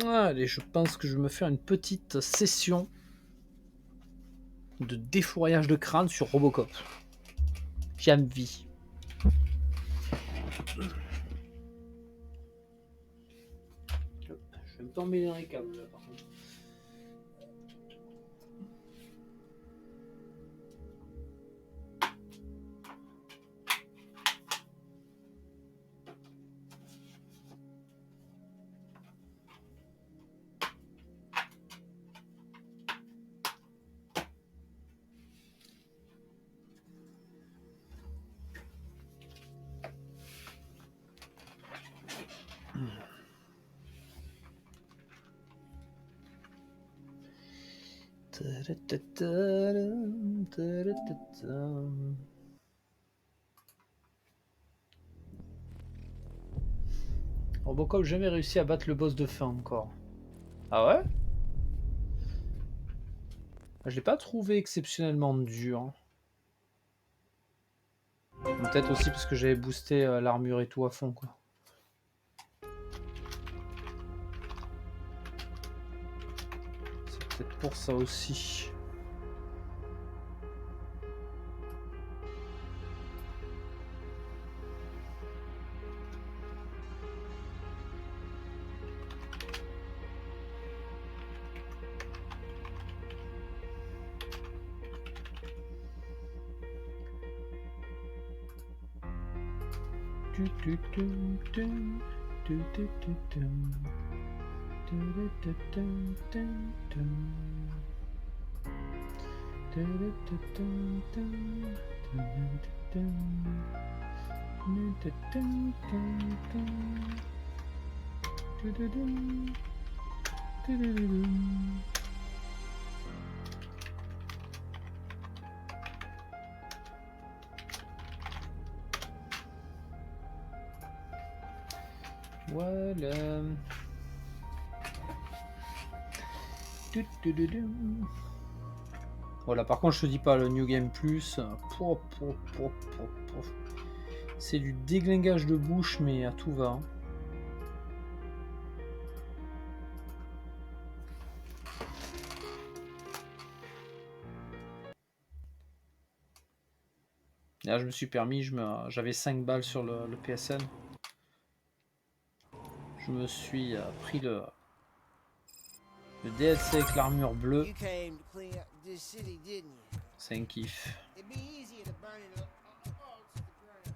Allez, je pense que je vais me faire une petite session de défourrage de crâne sur Robocop. J'ai envie. Hop, je vais me tomber dans les câbles là, par contre. Robocop jamais réussi à battre le boss de fin encore. Ah ouais? Je l'ai pas trouvé exceptionnellement dur. Peut-être aussi parce que j'avais boosté l'armure et tout à fond quoi. C'est peut-être pour ça aussi. Voilà. Voilà, par contre, je te dis pas, le New Game Plus, c'est du déglingage de bouche, mais à tout va. Hein. Là, je me suis permis, j'avais 5 balles sur le PSN. Je me suis pris le DLC avec l'armure bleue. C'est un kiff.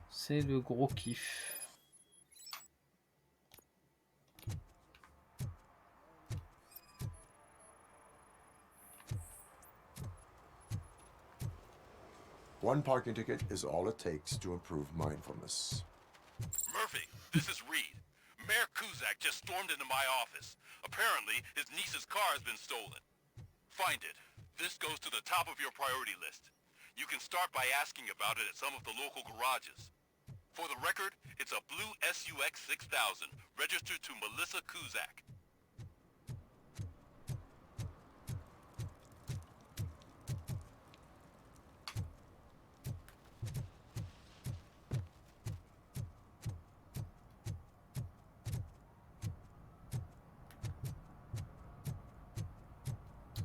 C'est le gros kiff. One parking ticket is all it takes to improve mindfulness. Murphy, this is Reed. Mayor Kuzak just stormed into my office. Apparently, his niece's car has been stolen. Find it. This goes to the top of your priority list. You can start by asking about it at some of the local garages. For the record, it's a blue SUX 6000, registered to Melissa Kuzak.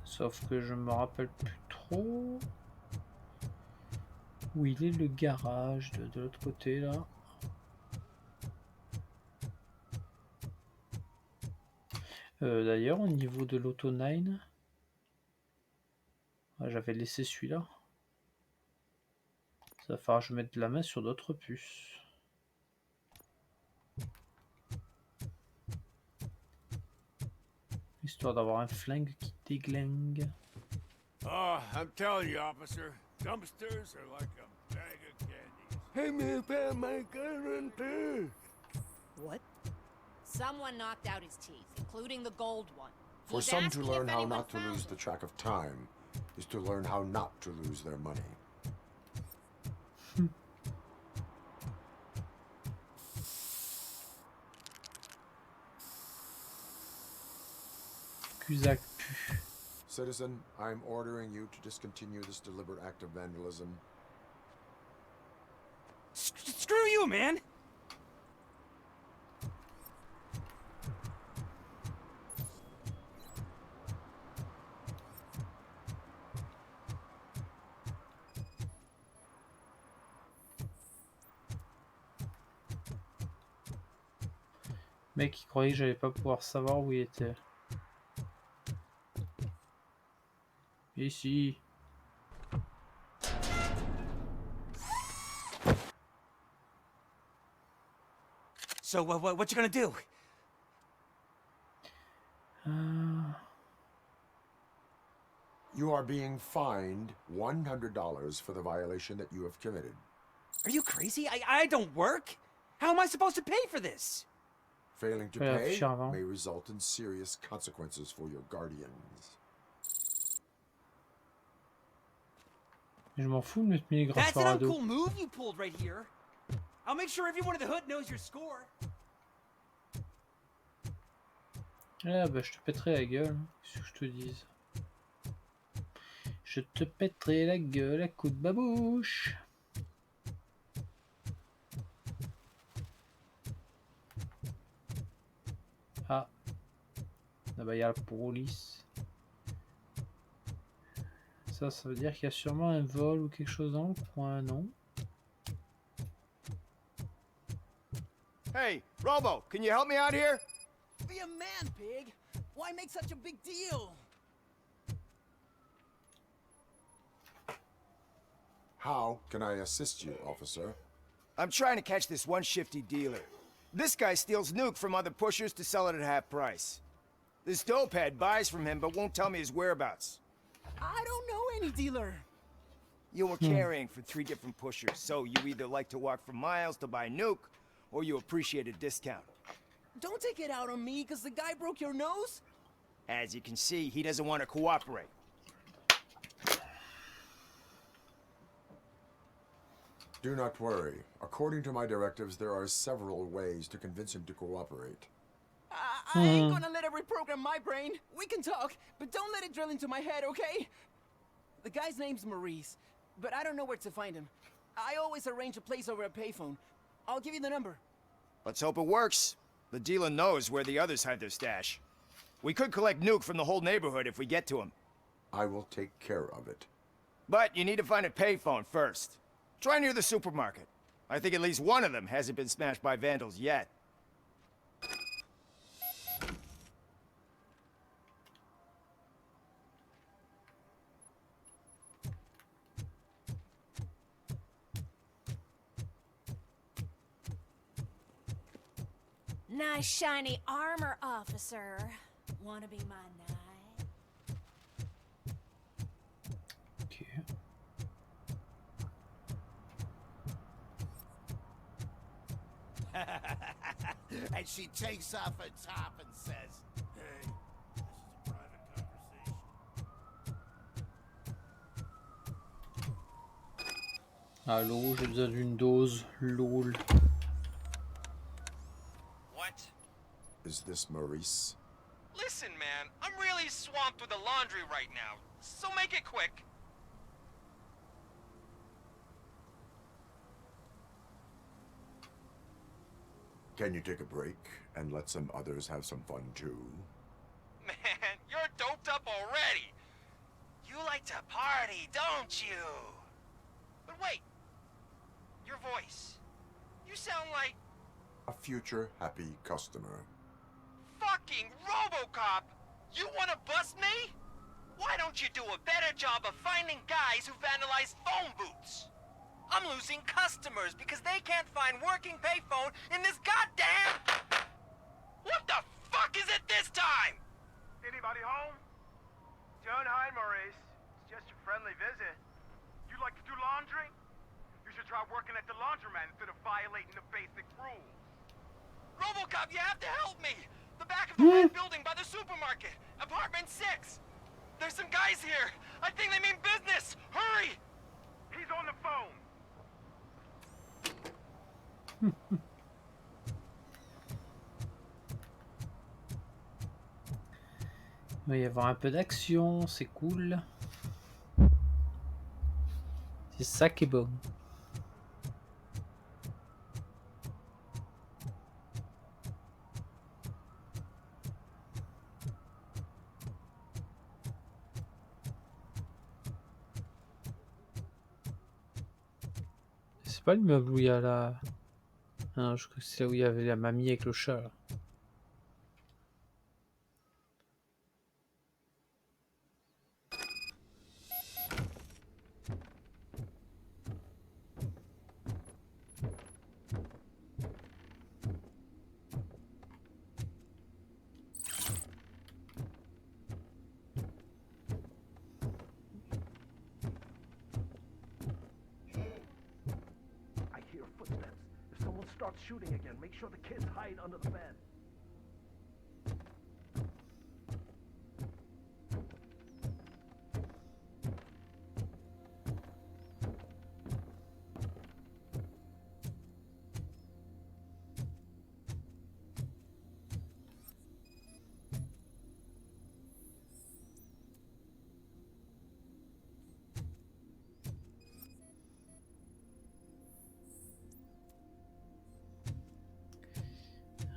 Sauf que je me rappelle plus trop où il est le garage de l'autre côté là. D'ailleurs, au niveau de l'Auto 9, j'avais laissé celui-là. Ça va falloir que je mette la main sur d'autres puces. Histoire d'avoir un flingue qui déglingue. Oh, I'm telling you, officer, dumpsters are like a bag of candy. Hey, man, found my gun too. What? Someone knocked out his teeth, including the gold one. For He's some to asking learn if how anyone not to found lose it. the track of time is to learn how not to lose their money. Cusack pue. Citizen, I'm ordering you to discontinue this deliberate act of vandalism. Screw you, man! Mec, il croyait que j'allais pas pouvoir savoir où il était. Ici. So, what you gonna do? You are being fined $100 for the violation that you have committed. Are you crazy? I don't work. How am I supposed to pay for this? Failing to Ouais, pay afficher avant. may result in serious consequences for your guardians. Je m'en fous de mettre mes That's graffeurs an à dos. uncool move you pulled right here. I'll make sure everyone in the hood knows your score. Ah bah je te pèterai la gueule, hein. Qu'est-ce que je te dise? Je te pèterai la gueule à coups de babouche. Ah. Ah bah il y a la police. Ça veut dire qu'il y a sûrement un vol ou quelque chose dans le coin, non? Hey, Robo, can you help me out here? Be a man, pig. Why make such a big deal? How can I assist you, officer? I'm trying to catch this one shifty dealer. This guy steals nuke from other pushers to sell it at half price. This dopehead buys from him but won't tell me his whereabouts. I don't know any dealer. You were carrying for 3 different pushers, so you either like to walk for miles to buy nuke, or you appreciate a discount. Don't take it out on me because the guy broke your nose. As you can see, he doesn't want to cooperate. Do not worry. According to my directives, there are several ways to convince him to cooperate. I ain't gonna let it reprogram my brain. We can talk, but don't let it drill into my head, okay? The guy's name's Maurice, but I don't know where to find him. I always arrange a place over a payphone. I'll give you the number. Let's hope it works. The dealer knows where the others hide their stash. We could collect nuke from the whole neighborhood if we get to him. I will take care of it. But you need to find a payphone first. Try near the supermarket. I think at least one of them hasn't been smashed by vandals yet. Nice shiny armor, officer. Wanna be my knight? Ok. And she takes off her top and says, Hey, this is a private conversation. Allô, j'ai besoin d'une dose. LOL. What? Is this Maurice? Listen, man, I'm really swamped with the laundry right now, so make it quick. Can you take a break and let some others have some fun too? Man, you're doped up already. You like to party, don't you? But wait, your voice. You sound like A future happy customer. fucking Robocop. You wanna bust me? Why don't you do a better job of finding guys who vandalize phone booths? I'm losing customers because they can't find working payphone in this goddamn... What the fuck is it this time? Anybody home? Don't hide, Maurice. It's just a friendly visit. You like to do laundry? You should try working at the laundromat instead of violating the basic rules. Robocop, you have to help me! The back of the red building by the supermarket, apartment 6. There's some guys here. I think they mean business. Hurry! He's on the phone. Il va y avoir un peu d'action, c'est cool. C'est ça qui est bon. C'est pas l'immeuble où il y a la... Non, je crois que c'est là où il y avait la mamie avec le chat. Là. starts shooting again, make sure the kids hide under the bed.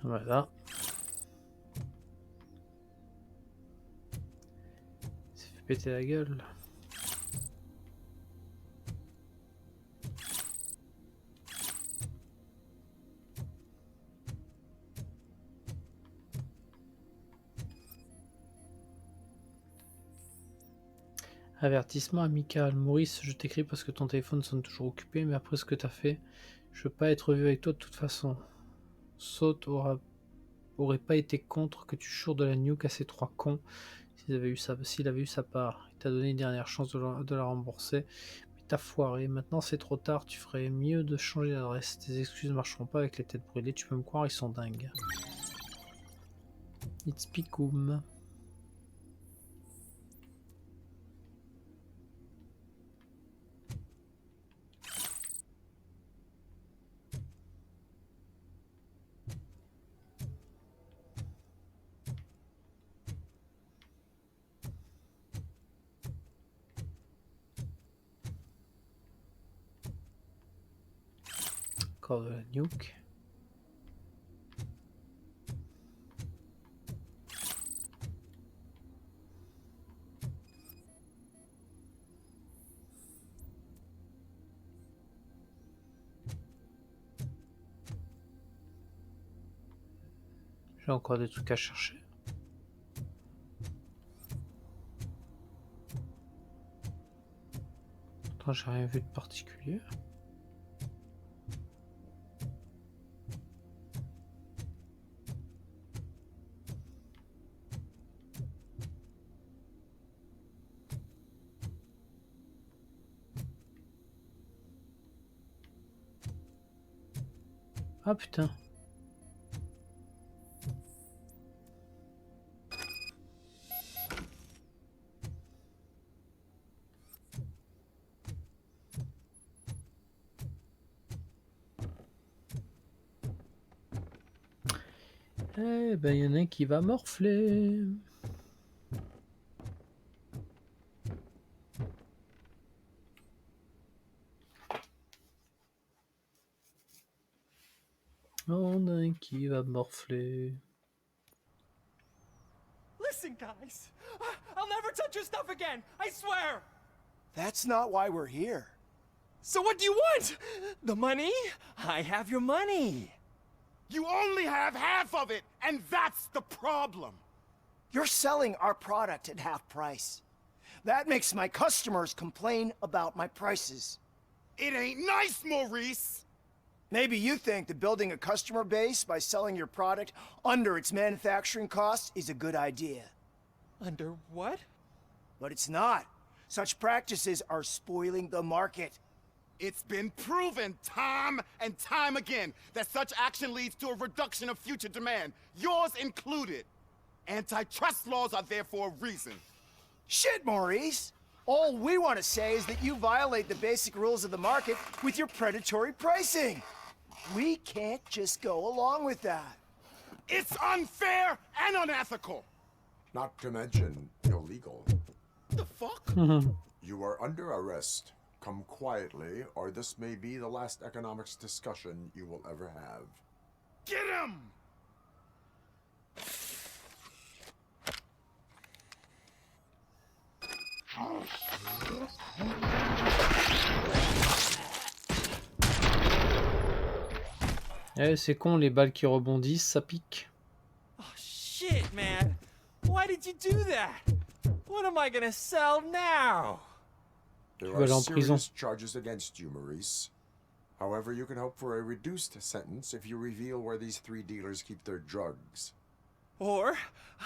Voilà. Il s'est fait péter la gueule. Avertissement amical. Maurice, je t'écris parce que ton téléphone sonne toujours occupé, mais après ce que t'as fait, je veux pas être vu avec toi de toute façon. Aurait pas été contre que tu choures de la nuque à ces trois cons s'il avait eu sa part. Il t'a donné une dernière chance de la rembourser, mais t'as foiré. Maintenant c'est trop tard, tu ferais mieux de changer d'adresse. Tes excuses marcheront pas avec les têtes brûlées, tu peux me croire, ils sont dingues. It's picoum. Encore de la nuque. J'ai encore des trucs à chercher. Attends, j'ai rien vu de particulier. Ah putain. Eh ben y en a un qui va morfler. On a un qui va morfler. Listen, guys. I'll never touch your stuff again. I swear. That's not why we're here. So what do you want? The money? I have your money. You only have half of it, and that's the problem. You're selling our product at half price. That makes my customers complain about my prices. It ain't nice, Maurice. Maybe you think that building a customer base by selling your product under its manufacturing costs is a good idea. Under what? But it's not. Such practices are spoiling the market. It's been proven time and time again that such action leads to a reduction of future demand, yours included. Antitrust laws are there for a reason. Shit, Maurice! All we want to say is that you violate the basic rules of the market with your predatory pricing. We can't just go along with that. It's unfair and unethical. Not to mention illegal. The fuck? You are under arrest. Come quietly, or this may be the last economics discussion you will ever have. Get him! Eh, c'est con, les balles qui rebondissent, ça pique. Oh, shit, man. Why did you do that? What am I gonna sell now? There vas aller are en prison. serious charges against you, Maurice. However, you can hope for a reduced sentence if you reveal where these three dealers keep their drugs. Or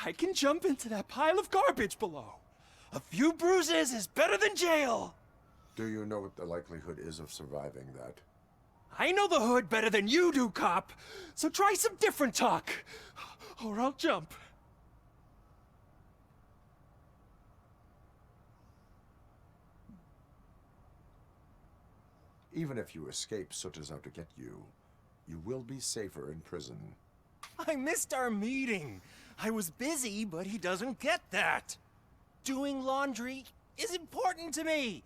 I can jump into that pile of garbage below. A few bruises is better than jail. Do you know what the likelihood is of surviving that? I know the hood better than you do, cop. So try some different talk, or I'll jump. Even if you escape Soot is out to get you, you will be safer in prison. I missed our meeting. I was busy, but he doesn't get that. Doing laundry is important to me.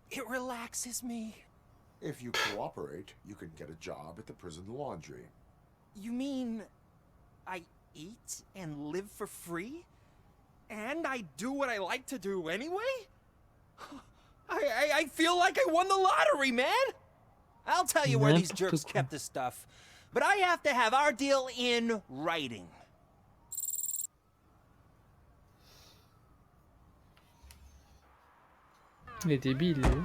It relaxes me. If you cooperate, you can get a job at the prison laundry. You mean I eat and live for free? And I do what I like to do anyway? I feel like I won the lottery, man! I'll tell you where these jerks kept the stuff, but I have to have our deal in writing. Il est débile, lui.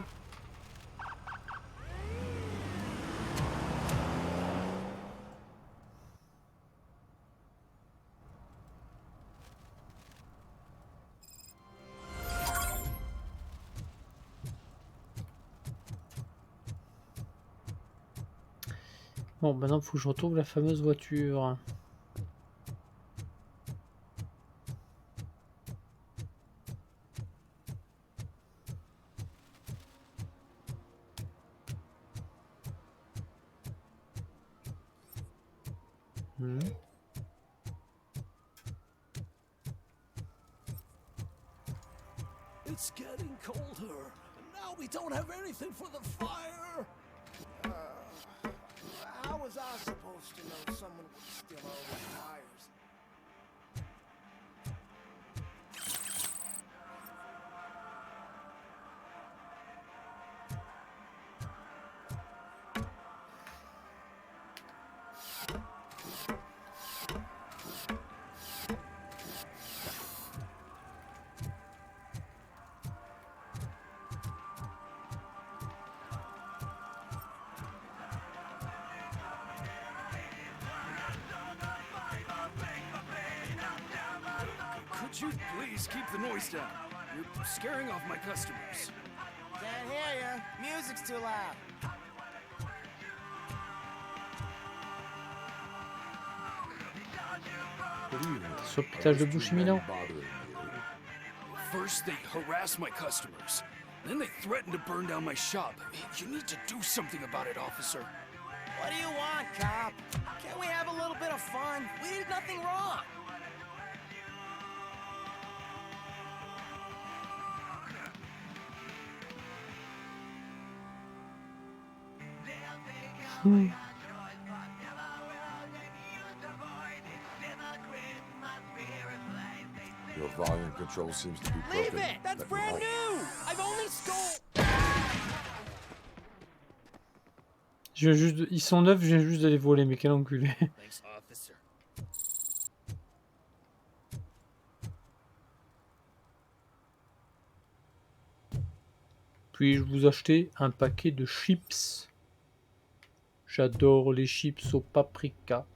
Bon, maintenant il faut que je retrouve la fameuse voiture. It's getting colder, and now we don't have anything for the fire. How was I supposed to know someone would steal all the wires? Could you please keep the noise down? You're scaring off my customers. Can't hear ya. Music's too loud. Sur le pitage de bouche Milan. First they harass my customers. Then they threaten to burn down my shop. You need to do something about it, officer. What do you want, cop? Can't we have a little bit of fun? We did nothing wrong. Your volume control seems to be broken. Leave it! That's brand new! I've only stole... Je viens juste Ils sont neufs, je viens juste de les voler, mais quel enculé. Thanks, officer. Puis-je vous acheter un paquet de chips? J'adore les chips au paprika.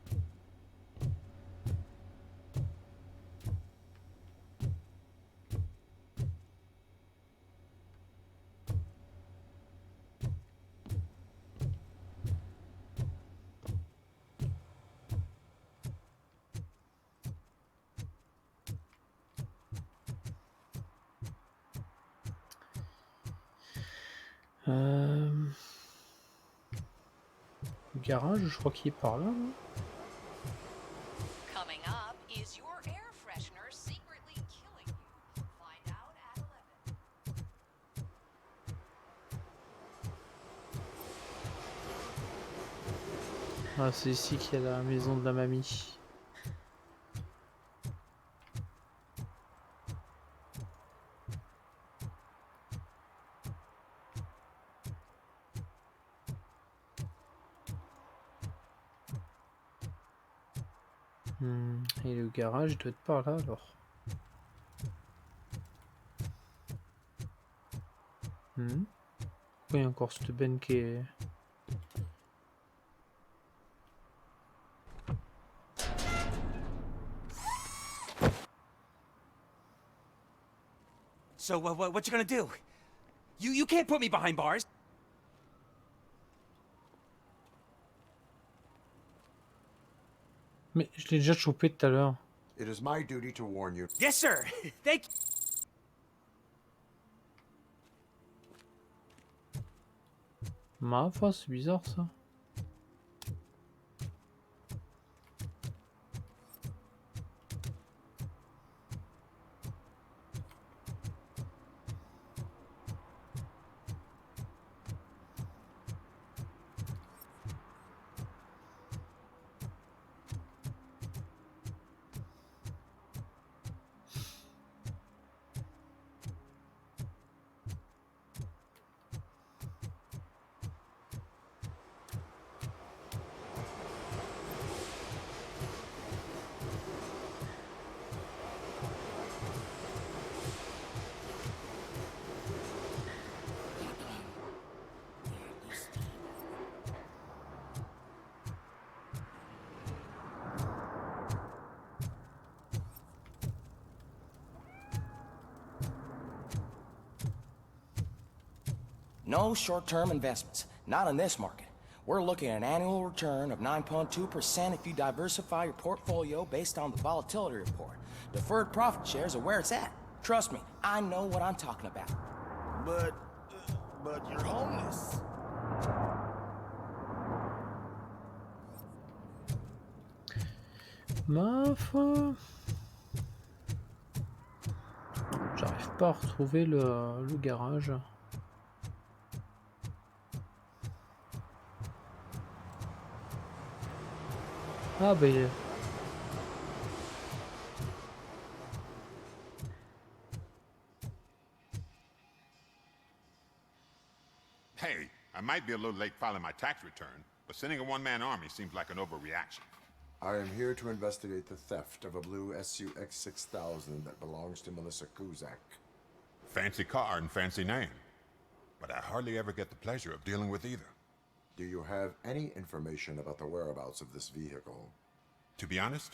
Le garage, je crois qu'il est par là. Non? Coming up, is your air freshener secretly killing you? Find out at 11. Ah, c'est ici qu'il y a la maison de la mamie. Et le garage doit être par là alors. Pourquoi il y a encore cette benne qui est... So, what you gonna do? You can't put me behind bars. Mais je l'ai déjà chopé tout à l'heure. It is my duty to warn you. Yes, sir. Thank you. Ma foi, c'est bizarre ça. No short-term investments, not in this market. We're looking at an annual return of 9.2% if you diversify your portfolio based on the volatility report. Deferred profit shares are where it's at. Trust me, I know what I'm talking about. But you're homeless. Ma foi. J'arrive pas à retrouver le garage. Ah bah il est... Hey, I might be a little late filing my tax return, but sending a one-man army seems like an overreaction. I am here to investigate the theft of a blue SUX 6000 that belongs to Melissa Kuzak. Fancy car and fancy name, but I hardly ever get the pleasure of dealing with either. Do you have any information about the whereabouts of this vehicle? To be honest,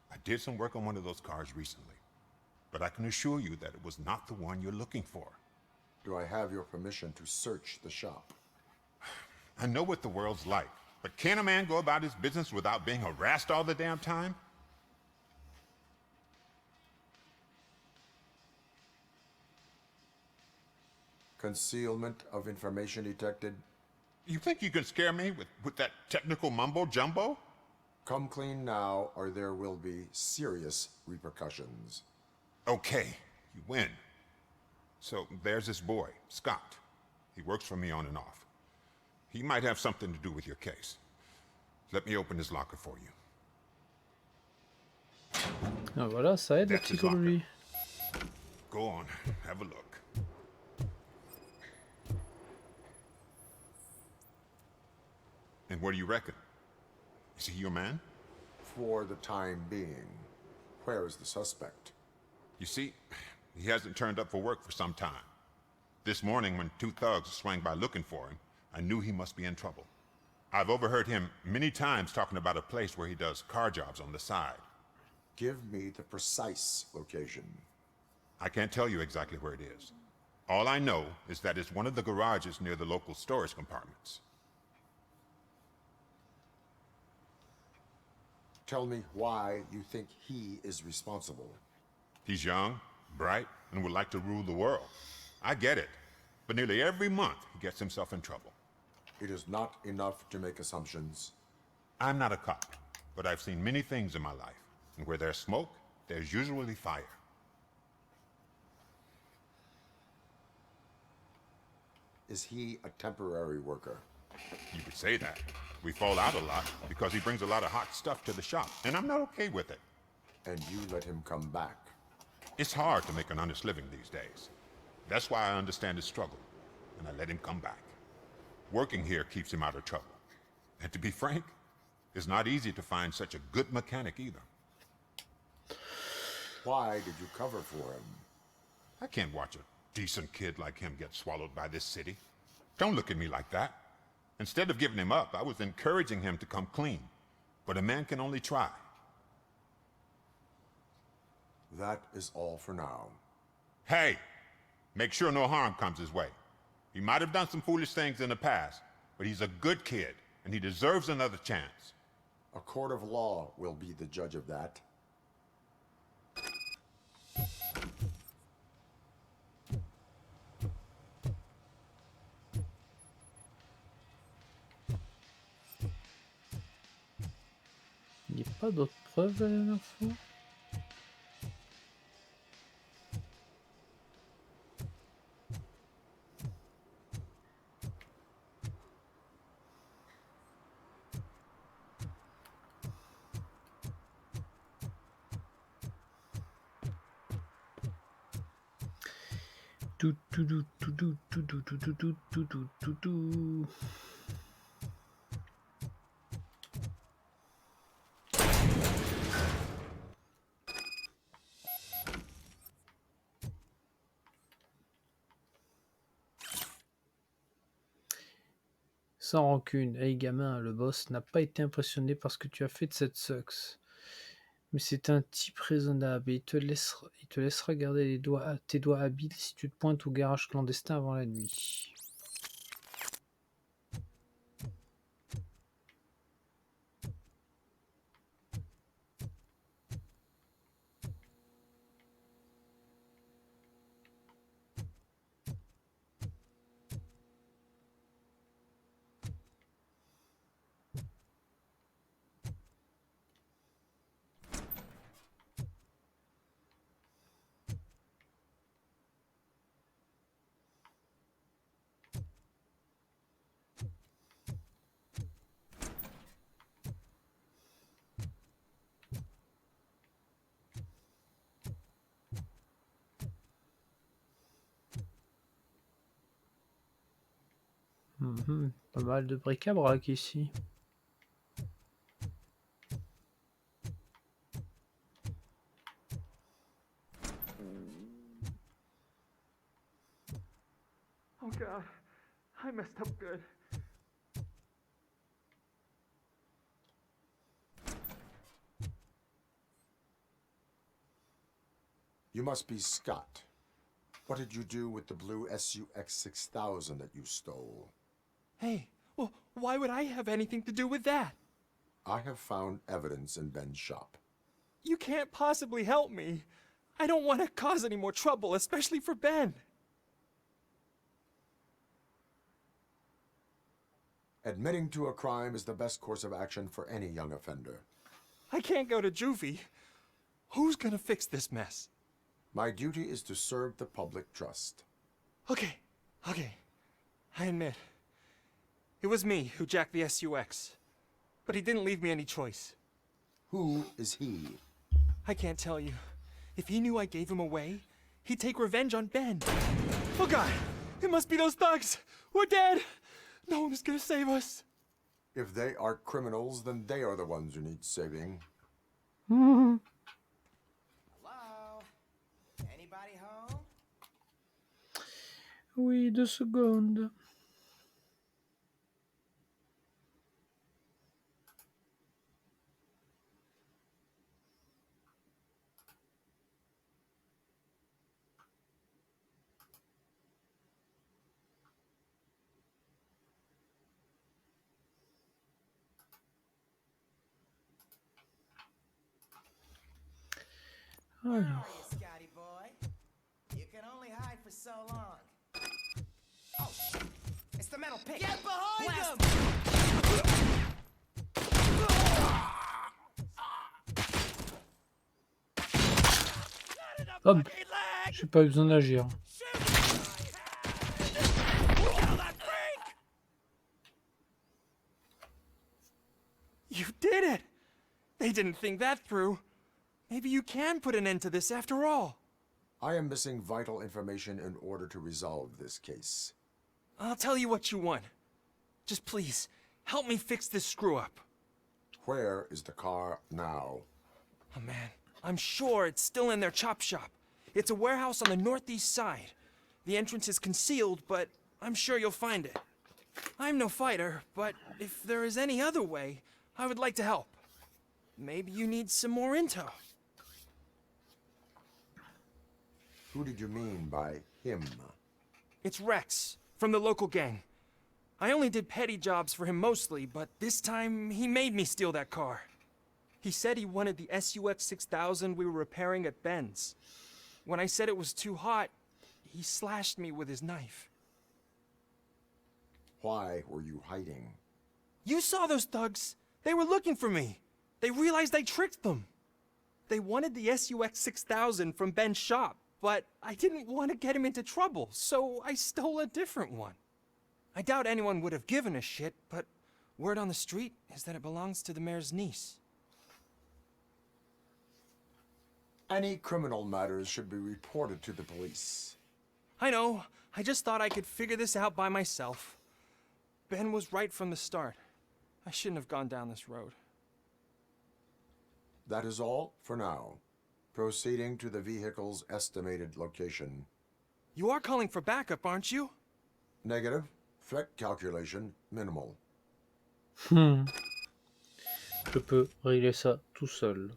I did some work on one of those cars recently, but I can assure you that it was not the one you're looking for. Do I have your permission to search the shop? I know what the world's like, but can a man go about his business without being harassed all the damn time? Concealment of information detected. You think you can scare me with that technical mumbo-jumbo? Come clean now, or there will be serious repercussions. Okay, you win. So there's this boy, Scott. He works for me on and off. He might have something to do with your case. Let me open his locker for you. Ah voilà, ça aide la That's his locker. psychologie. Go on, have a look. And what do you reckon? Is he your man? For the time being. Where is the suspect? You see, he hasn't turned up for work for some time. This morning, when two thugs swang by looking for him, I knew he must be in trouble. I've overheard him many times talking about a place where he does car jobs on the side. Give me the precise location. I can't tell you exactly where it is. All I know is that it's one of the garages near the local storage compartments. Tell me why you think he is responsible. He's young, bright, and would like to rule the world. I get it. But nearly every month, he gets himself in trouble. It is not enough to make assumptions. I'm not a cop, but I've seen many things in my life. And where there's smoke, there's usually fire. Is he a temporary worker? You could say that. We fall out a lot because he brings a lot of hot stuff to the shop, and I'm not okay with it. And you let him come back? It's hard to make an honest living these days. That's why I understand his struggle, and I let him come back. Working here keeps him out of trouble. And to be frank, it's not easy to find such a good mechanic either. Why did you cover for him? I can't watch a decent kid like him get swallowed by this city. Don't look at me like that. Instead of giving him up, I was encouraging him to come clean. But a man can only try. That is all for now. Hey, make sure no harm comes his way. He might have done some foolish things in the past, but he's a good kid, and he deserves another chance. A court of law will be the judge of that. Il n'y a pas d'autres preuves la dernière fois? Sans rancune, hey gamin, le boss n'a pas été impressionné par ce que tu as fait de cette Sux. Mais c'est un type raisonnable et il te laissera garder tes doigts habiles si tu te pointes au garage clandestin avant la nuit. Pas mal de bric-à-brac ici. Oh God, I messed up good. You must be Scott. What did you do with the blue SUX 6000 that you stole? Hey, well, why would I have anything to do with that? I have found evidence in Ben's shop. You can't possibly help me. I don't want to cause any more trouble, especially for Ben. Admitting to a crime is the best course of action for any young offender. I can't go to juvie. Who's gonna fix this mess? My duty is to serve the public trust. Okay. I admit. It was me who jacked the SUX. But he didn't leave me any choice. Who is he? I can't tell you. If he knew I gave him away, he'd take revenge on Ben. Oh God! It must be those thugs! We're dead! No one is gonna save us. If they are criminals, then they are the ones who need saving. Hello? Anybody home? Oui, 2 secondes. Where are you, Scotty boy? You can only hide for so long. Oh, shit. It's the metal pig. Get behind him! Hop, j'ai pas eu besoin d'agir. You did it! They didn't think that through. Maybe you can put an end to this after all. I am missing vital information in order to resolve this case. I'll tell you what you want. Just please, help me fix this screw-up. Where is the car now? Oh man, I'm sure it's still in their chop shop. It's a warehouse on the northeast side. The entrance is concealed, but I'm sure you'll find it. I'm no fighter, but if there is any other way, I would like to help. Maybe you need some more intel. Who did you mean by him? It's Rex, from the local gang. I only did petty jobs for him mostly, but this time he made me steal that car. He said he wanted the SUX 6000 we were repairing at Ben's. When I said it was too hot, he slashed me with his knife. Why were you hiding? You saw those thugs. They were looking for me. They realized I tricked them. They wanted the SUX 6000 from Ben's shop, but I didn't want to get him into trouble, so I stole a different one. I doubt anyone would have given a shit, but word on the street is that it belongs to the mayor's niece. Any criminal matters should be reported to the police. I know. I just thought I could figure this out by myself. Ben was right from the start. I shouldn't have gone down this road. That is all for now. Proceeding to the vehicle's estimated location. You are calling for backup, aren't you? Negative. Threat calculation minimal. Je peux régler ça tout seul.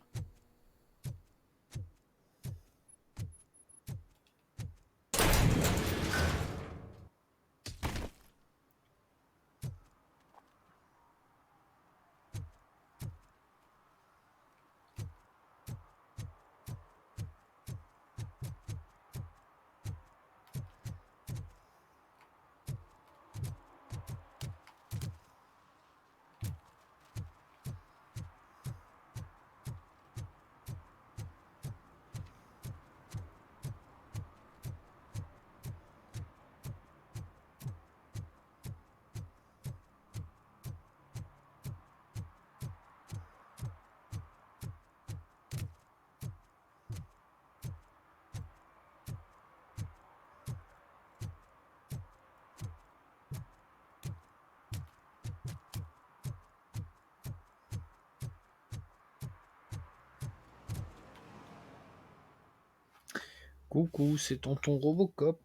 Coucou, c'est tonton Robocop.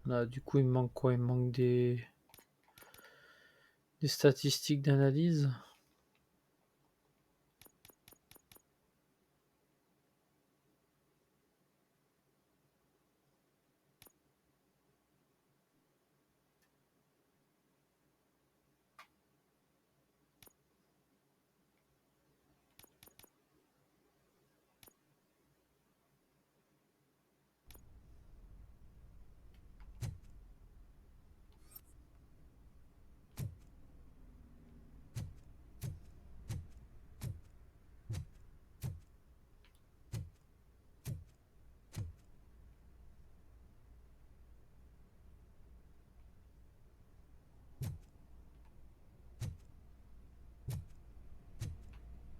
Là, du coup, il me manque quoi? Il me manque des statistiques d'analyse.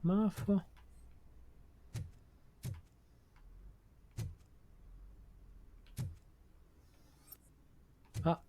Ma foi. Ah.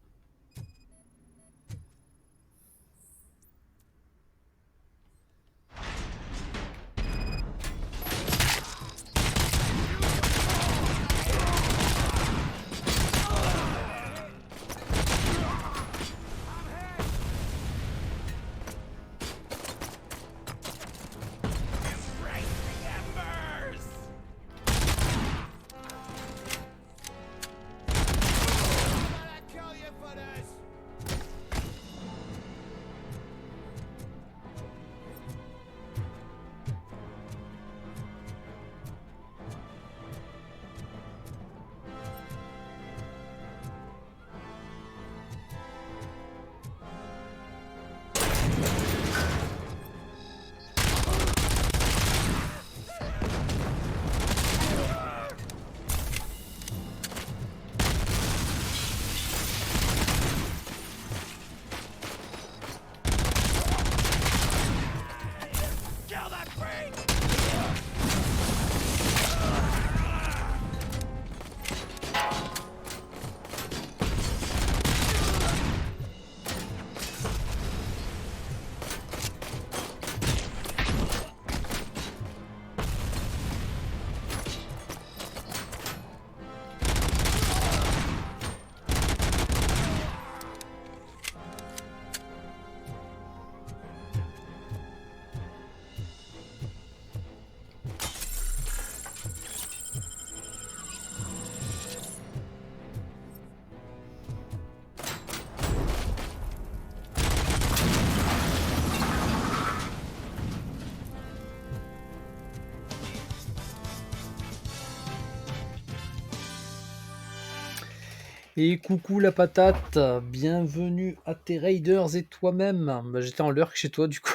Et coucou la patate, bienvenue à tes raiders et toi-même. Bah, j'étais en lurk chez toi du coup.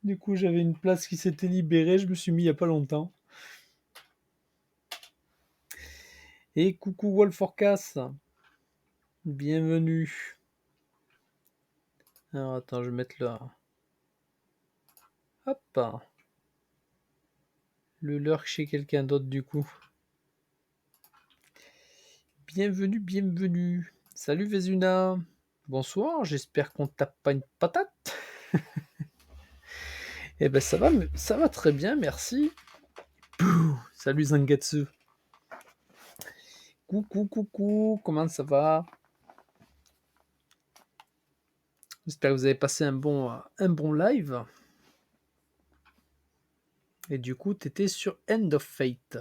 Du coup j'avais une place qui s'était libérée, je me suis mis il n'y a pas longtemps. Et coucou Wolforcas, bienvenue. Alors attends, je vais mettre là. Hop. Le lurk chez quelqu'un d'autre du coup. Bienvenue, bienvenue. Salut Vezuna. Bonsoir, j'espère qu'on tape pas une patate. Eh ben ça va très bien, merci. Pouh, salut Zangatsu. Coucou, coucou, comment ça va? J'espère que vous avez passé un bon live. Et du coup, tu étais sur End of Fate.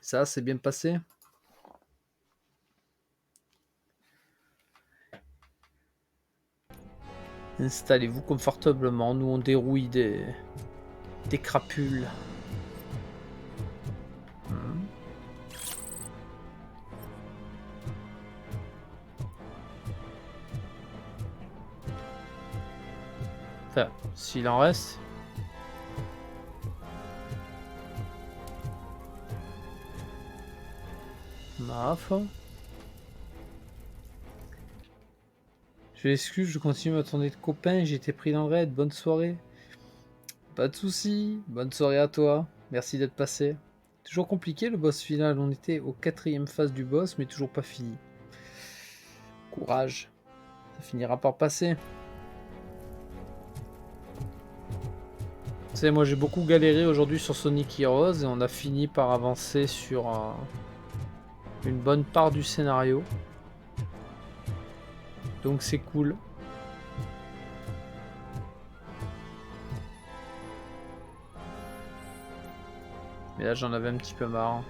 Ça, c'est bien passé? Installez-vous confortablement. Nous, on dérouille des crapules. Enfin, s'il en reste. Ma foi. Je m'excuse, je continue à tourner de copains. J'ai été pris dans le raid. Bonne soirée. Pas de soucis. Bonne soirée à toi. Merci d'être passé. Toujours compliqué le boss final. On était au 4e phase du boss, mais toujours pas fini. Courage. Ça finira par passer. Tu sais, moi j'ai beaucoup galéré aujourd'hui sur Sonic Heroes et on a fini par avancer sur une bonne part du scénario. Donc c'est cool. Mais là j'en avais un petit peu marre.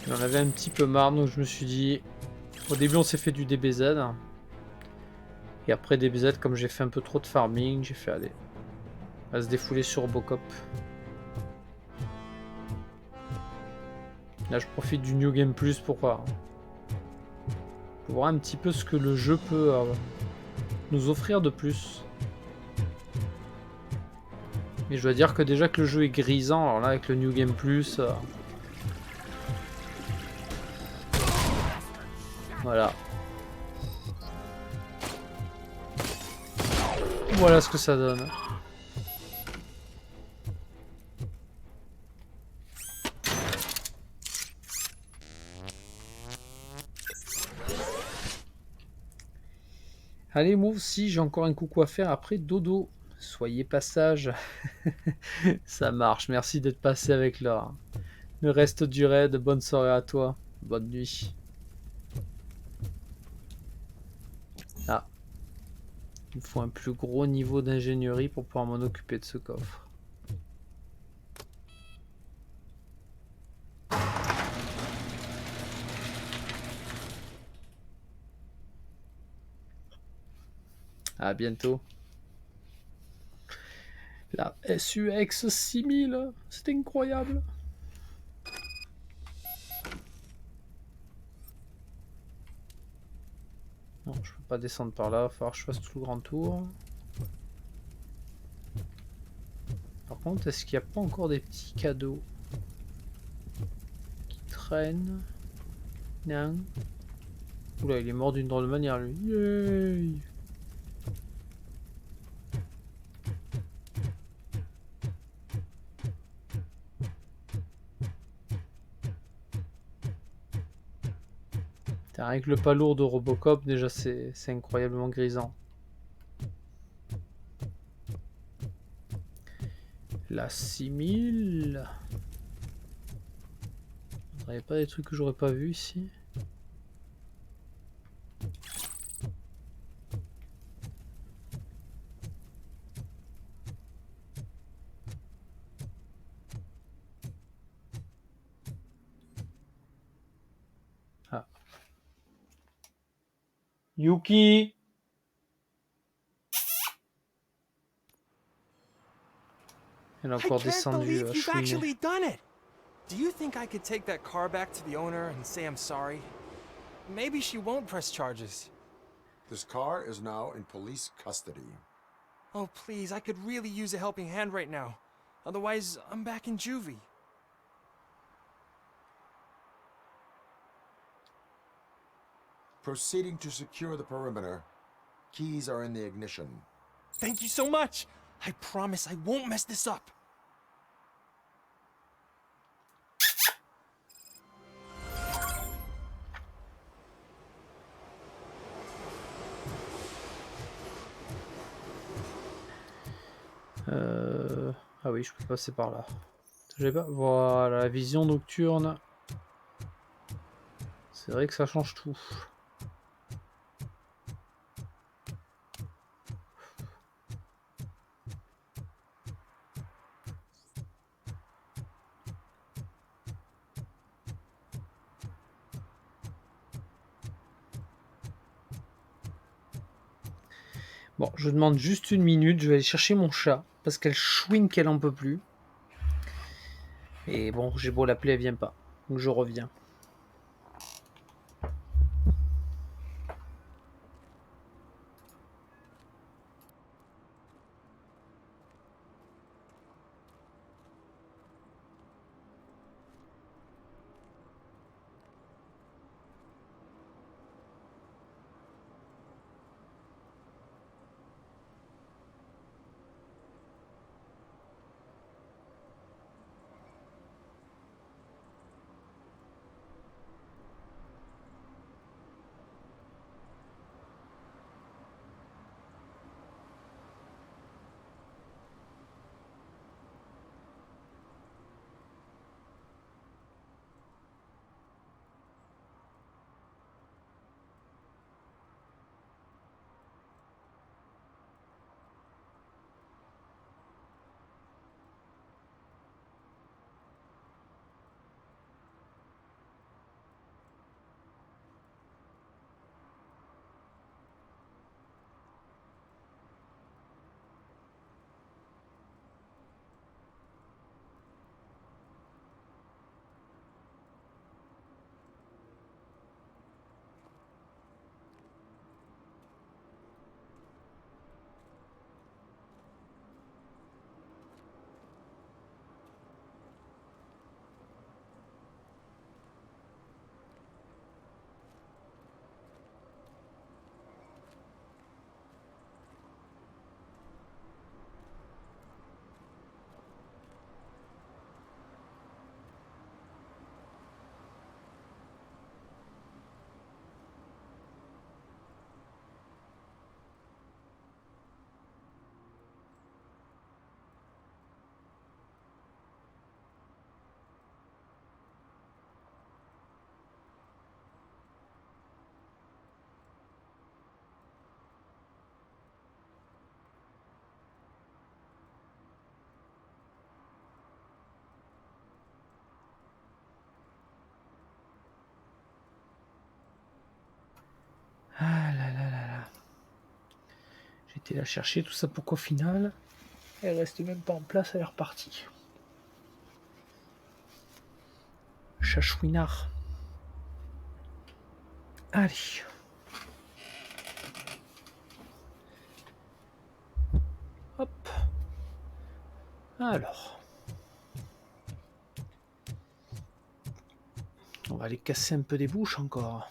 J'en avais un petit peu marre, donc je me suis dit... Au début on s'est fait du DBZ. Et après DBZ, comme j'ai fait un peu trop de farming, j'ai fait aller. On va se défouler sur Robocop. Là je profite du New Game Plus pour voir un petit peu ce que le jeu peut nous offrir de plus. Et je dois dire que déjà que le jeu est grisant, alors là avec le New Game Plus... Voilà. Voilà ce que ça donne. Allez, moi aussi, j'ai encore un coucou à faire après dodo. Soyez passage. Ça marche. Merci d'être passé avec le reste du raid. Bonne soirée à toi. Bonne nuit. Ah. Il me faut un plus gros niveau d'ingénierie pour pouvoir m'en occuper de ce coffre. À bientôt. La SUX 6000, c'est incroyable. Non, je peux pas descendre par là, il va falloir que je fasse tout le grand tour. Par contre, est-ce qu'il n'y a pas encore des petits cadeaux qui traînent? Non. Oula, il est mort d'une drôle de manière, lui. Yay! Rien que le pas lourd de Robocop, déjà, c'est incroyablement grisant. La 6000. Il n'y avait pas des trucs que j'aurais pas vu ici? Ah. Yuki! Elle a I encore can't descendu believe you've chouiner. actually done it. Do you think I could take that car back to the owner and say I'm sorry? Maybe she won't press charges. This car is now in police custody. Oh, please, I could really use a helping hand right now. Otherwise, I'm back in juvie. Proceeding to secure the perimeter. Keys are in the ignition. Thank you so much. I promise I won't mess this up. Ah oui, je peux passer par là. Pas... Voilà, la vision nocturne. C'est vrai que ça change tout. Bon, je demande juste une minute, je vais aller chercher mon chat, parce qu'elle chouine qu'elle en peut plus. Et bon, j'ai beau l'appeler, elle vient pas. Donc je reviens. Ah là là là là. J'ai été la chercher, tout ça pour qu'au final, elle reste même pas en place, elle est repartie. Chachouinard. Allez. Hop. Alors. On va aller casser un peu des bouches encore.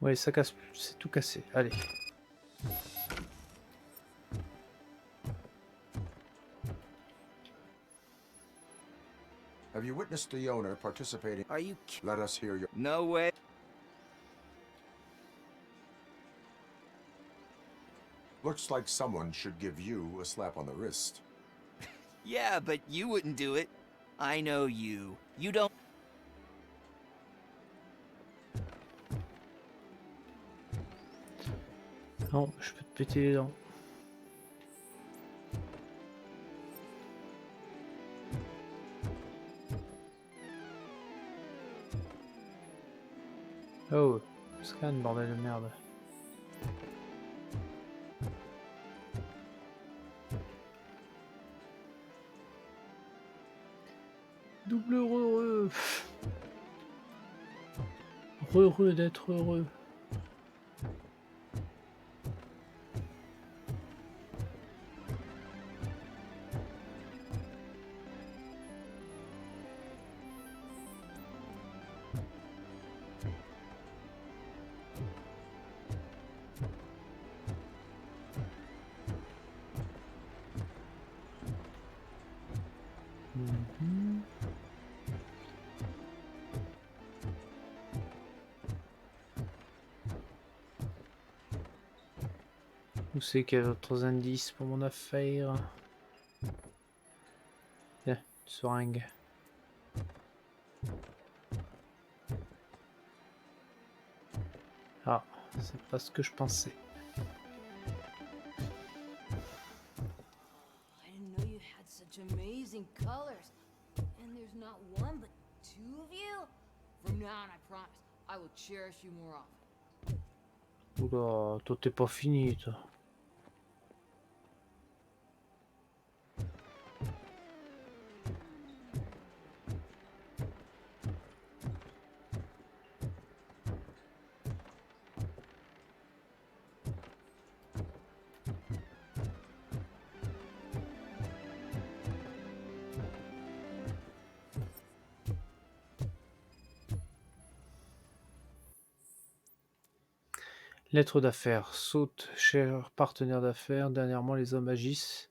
Ouais, ça casse plus, c'est tout cassé. Allez. Have you witnessed the owner participating? Are you Let us hear your... No way. Looks like someone should give you a slap on the wrist. Yeah, but you wouldn't do it. I know you. You don't... Non, je peux te péter les dents. Oh, scan, bordel de merde. Double heureux. Heureux d'être heureux. Où c'est qu'il y a d'autres indices pour mon affaire? Tiens, une seringue. Ah, c'est pas ce que je pensais. I didn't know you had such amazing colors. And there's not one but two of you. From now on, I promise, I will cherish you more often. Oula, toi t'es pas fini, toi. Lettre d'affaires. Saute, cher partenaire d'affaires. Dernièrement, les hommes agissent.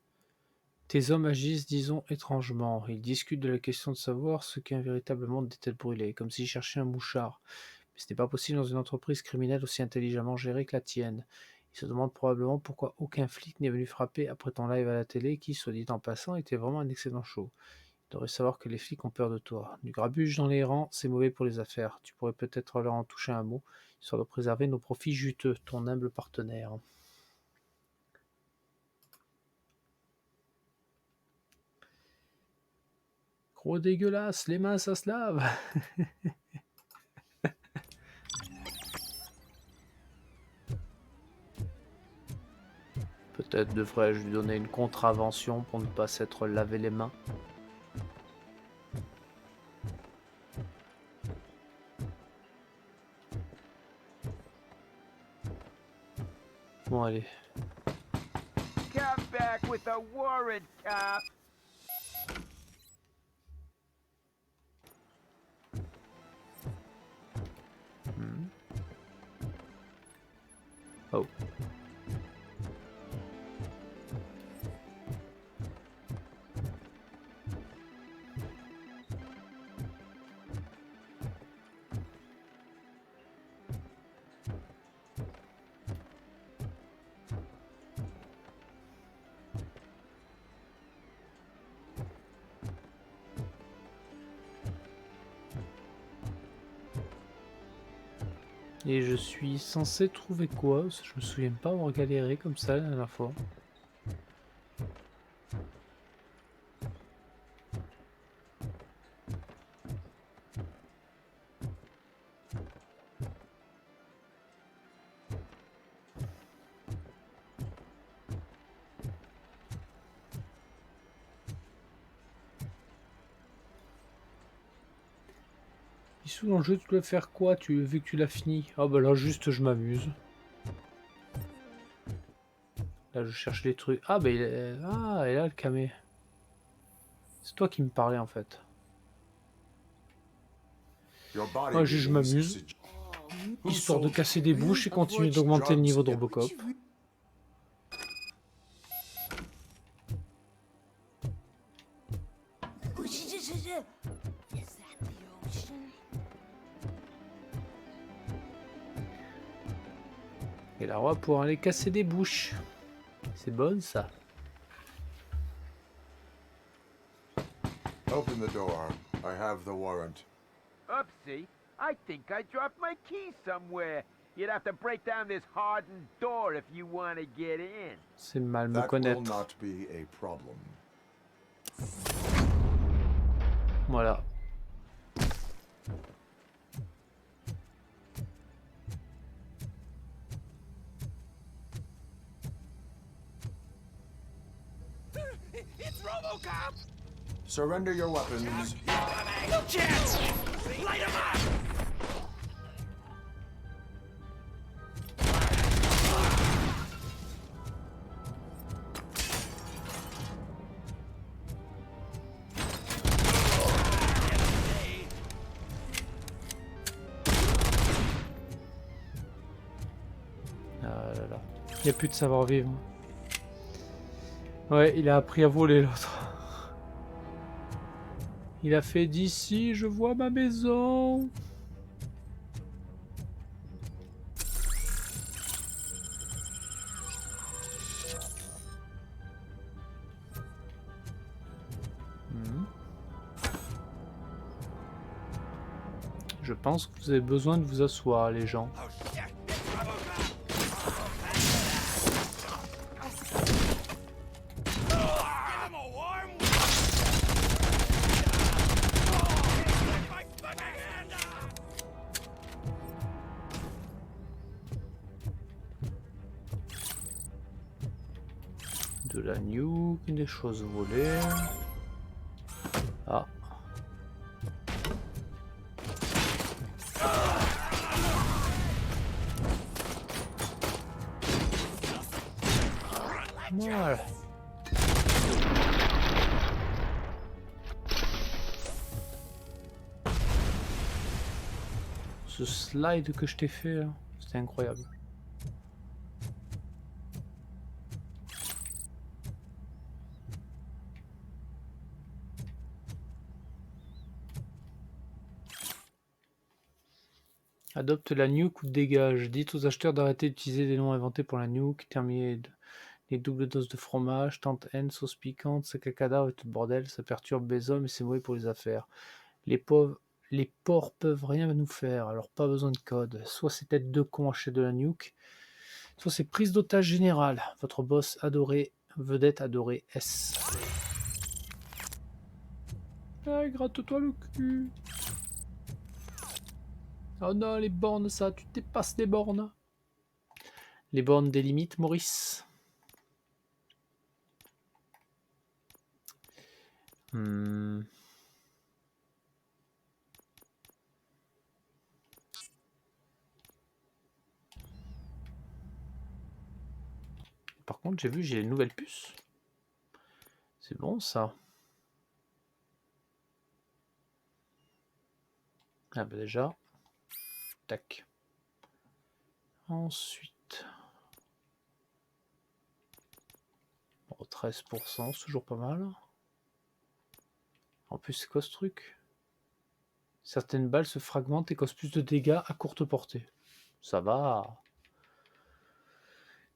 Tes hommes agissent, disons, étrangement. Ils discutent de la question de savoir ce qu'est un véritable monde des têtes brûlées, comme s'ils cherchaient un mouchard. Mais ce n'est pas possible dans une entreprise criminelle aussi intelligemment gérée que la tienne. Ils se demandent probablement pourquoi aucun flic n'est venu frapper après ton live à la télé, qui, soit dit en passant, était vraiment un excellent show. Ils devraient savoir que les flics ont peur de toi. Du grabuge dans les rangs, c'est mauvais pour les affaires. Tu pourrais peut-être leur en toucher un mot, histoire de préserver nos profits juteux, ton humble partenaire. Gros dégueulasse, les mains ça se lave. Peut-être devrais-je lui donner une contravention pour ne pas s'être lavé les mains. Bon allez. Come back with a warrant, cop. Oh. Et je suis censé trouver quoi? Je me souviens pas avoir galéré comme ça la dernière fois. Issou, dans le jeu, tu dois faire quoi, vu que tu l'as fini? Ah bah là, juste, je m'amuse. Là, je cherche les trucs. Ah bah, ah, et là, le camé. C'est toi qui me parlais, en fait. Moi, je m'amuse. Histoire de casser des bouches et continuer d'augmenter le niveau de Robocop. Et là, on va pouvoir aller casser des bouches. C'est bon, ça. Open the door. I have the warrant. Oopsie, I think I dropped my key somewhere. You'd have to break down this hardened door if you want to get in. C'est mal me That will connaître. not be a problem. Voilà. It's Robocop! Surrender your weapons. No chance! Light him up! Ah là là. Il n'y a plus de savoir-vivre. Ouais, il a appris à voler l'autre. Il a fait d'ici, je vois ma maison. Je pense que vous avez besoin de vous asseoir, les gens. De la nuke, des choses volées. Ah. Voilà. Ce slide que je t'ai fait, c'était incroyable. Adopte la nuke ou dégage. Dites aux acheteurs d'arrêter d'utiliser des noms inventés pour la nuke. Terminer les doubles doses de fromage. Tante haine, sauce piquante, sac à cadavre et tout le bordel. Ça perturbe les hommes et c'est mauvais pour les affaires. Les porcs peuvent rien nous faire, alors pas besoin de code. Soit c'est tête de con acheter de la nuke, soit c'est prise d'otage générale. Votre boss adoré, vedette adorée, S. Ah, gratte-toi le cul. Oh non, les bornes, ça, tu dépasses les bornes. Les bornes des limites, Maurice. Par contre, j'ai vu, j'ai une nouvelle puce. C'est bon, ça. Ah bah déjà. Tac. Ensuite. Bon, 13%, c'est toujours pas mal. En plus, c'est quoi ce truc? Certaines balles se fragmentent et causent plus de dégâts à courte portée. Ça va.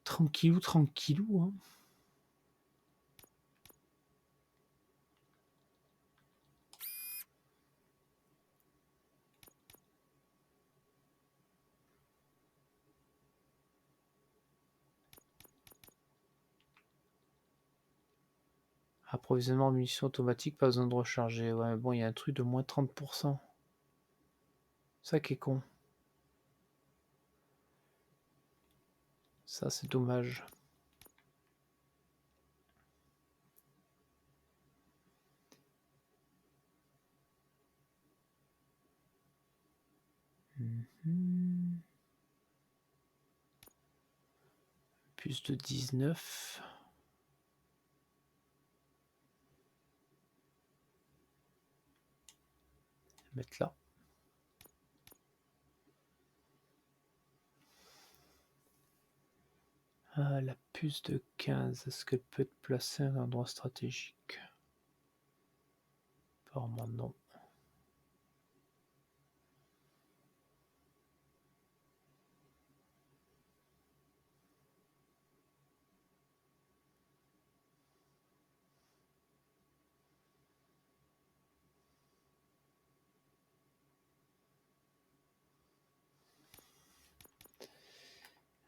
Tranquillou, tranquillou, hein. Approvisionnement en munitions automatiques, pas besoin de recharger. Ouais, mais bon, il y a un truc de moins 30%. Ça qui est con. Ça, c'est dommage. Plus de 19. Mettre là. Ah, la puce de 15, est-ce qu'elle peut être placée à un endroit stratégique? Apparemment non.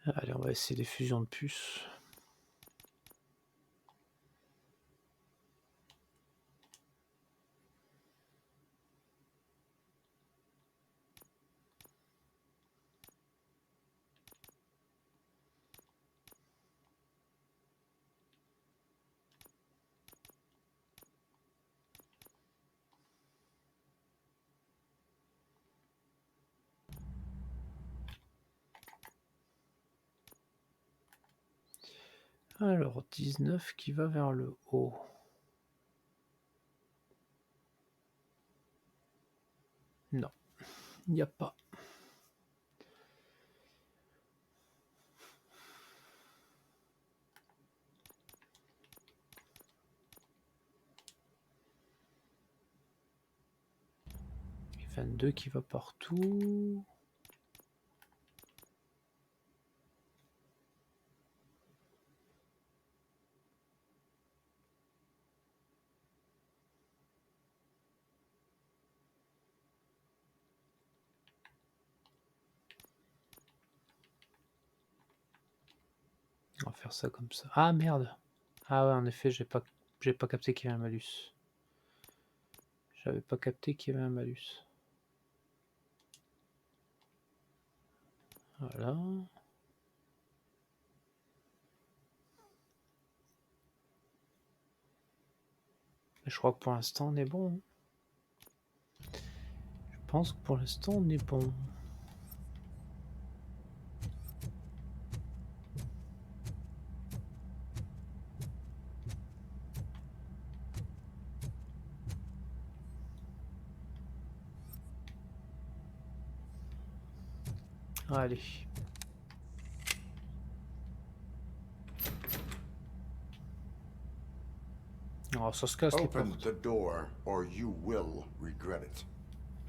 Allez, on va essayer des fusions de puces. Alors, 19 qui va vers le haut. Non, il n'y a pas. Et 22 qui va partout. On va faire ça comme ça. Ah merde! Ah ouais, en effet, j'ai pas capté qu'il y avait un malus. J'avais pas capté qu'il y avait un malus. Voilà. Je crois que pour l'instant on est bon. Je pense que pour l'instant on est bon. Allez. Oh, ça se casse les Open portes. the door, or you will regret it.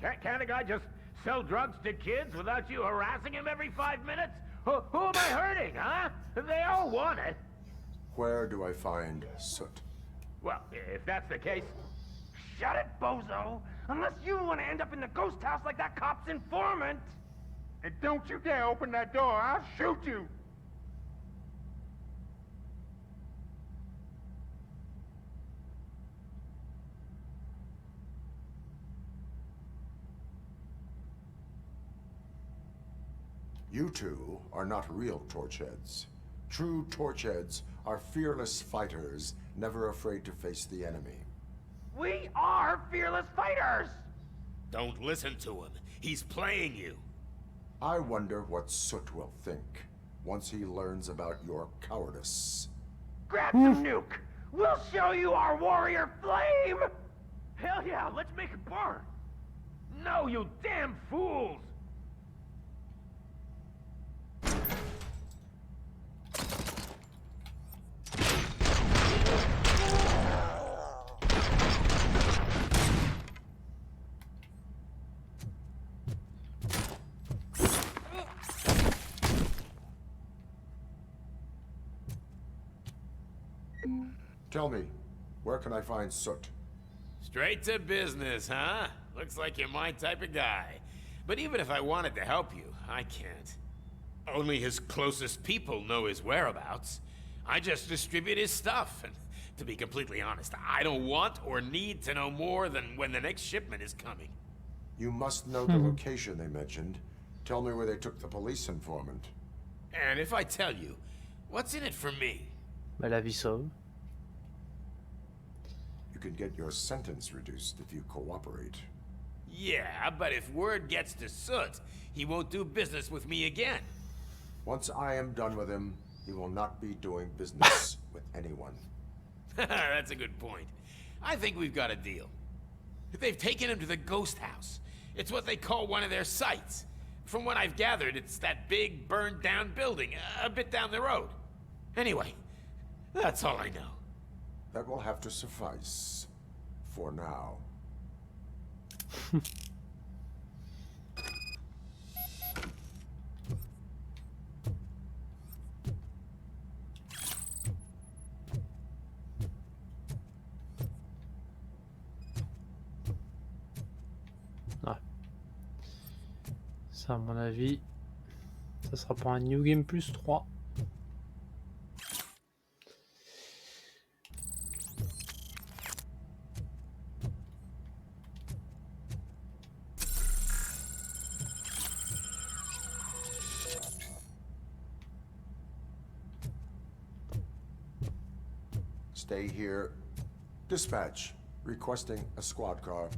Can't a guy just sell drugs to kids without you harassing him every 5 minutes? Who am I hurting, huh? They all want it. Where do I find Soot? Well, if that's the case, shut it, bozo! Unless you want to end up in the ghost house like that cop's informant! And don't you dare open that door, I'll shoot you! You two are not real torchheads. True torchheads are fearless fighters, never afraid to face the enemy. We are fearless fighters! Don't listen to him. He's playing you. I wonder what Soot will think once he learns about your cowardice. Grab some nuke! We'll show you our warrior flame! Hell yeah, let's make it burn! No, you damn fools! Tell me, where can I find Soot? Straight to business, huh? Looks like you're my type of guy. But even if I wanted to help you, I can't. Only his closest people know his whereabouts. I just distribute his stuff, and to be completely honest, I don't want or need to know more than when the next shipment is coming. You must know the location they mentioned. Tell me where they took the police informant. And if I tell you, what's in it for me? Bah, la vie sauve. You can get your sentence reduced if you cooperate. Yeah, but if word gets to Soot, he won't do business with me again. Once I am done with him, he will not be doing business with anyone. That's a good point. I think we've got a deal. They've taken him to the ghost house. It's what they call one of their sites. From what I've gathered, it's that big, burned-down building a bit down the road. Anyway, that's all I know. That will have to suffice. For now. Ouais. Ça, à mon avis, ça Ça sera pour un New Game plus 3. Stay here. Dispatch. Requesting a squad car.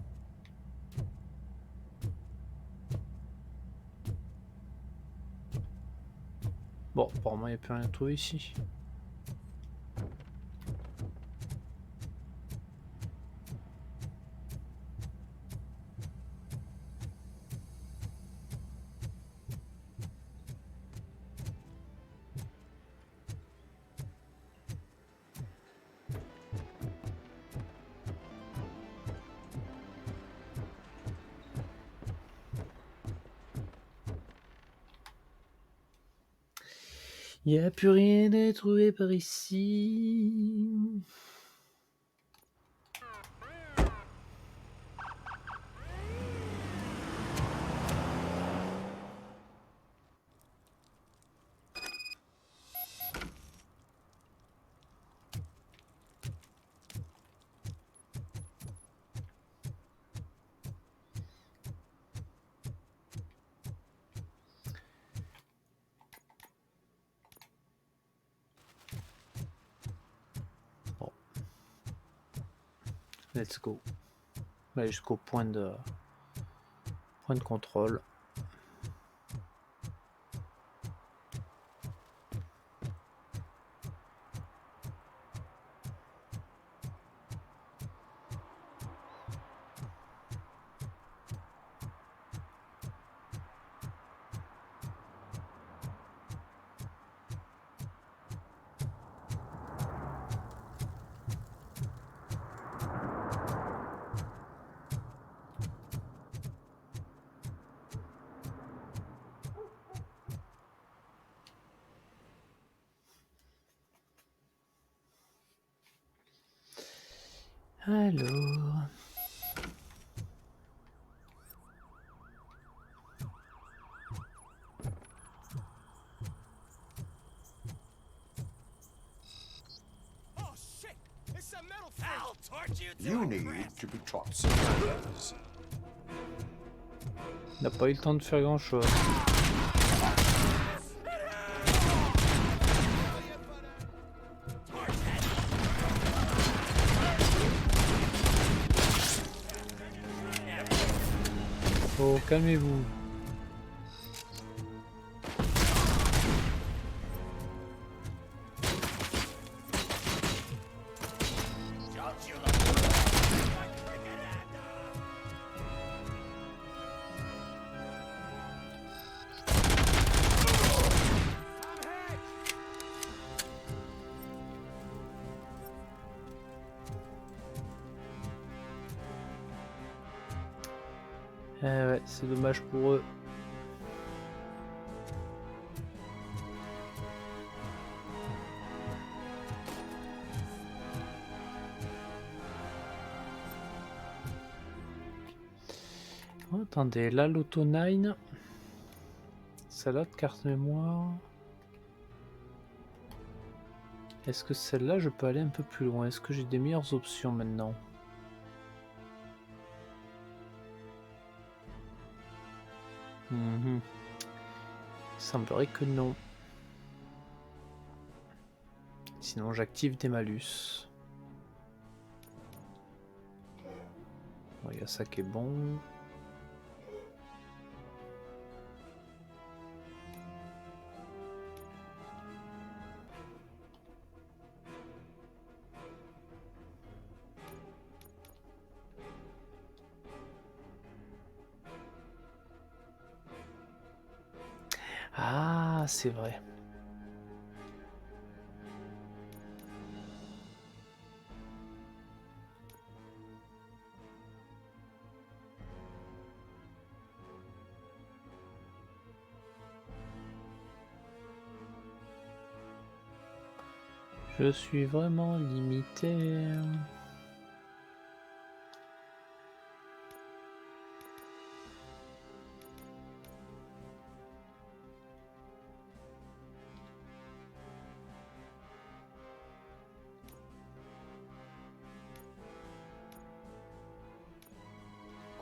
Bon, apparemment il n'y a plus rien à trouver ici. Il n'y a plus rien à trouver par ici. Let's go. On va aller jusqu'au point de contrôle. Alors... You need to be taught some manners. On n'a pas eu le temps de faire grand chose. Oh, calmez-vous. Ouais, c'est dommage pour eux. Oh, attendez, là l'auto 9. Celle-là de carte mémoire. Est-ce que celle-là je peux aller un peu plus loin? Est-ce que j'ai des meilleures options maintenant? Il semblerait que non. Sinon j'active des malus. Bon, il y a ça qui est bon. Ah, c'est vrai. Je suis vraiment limité.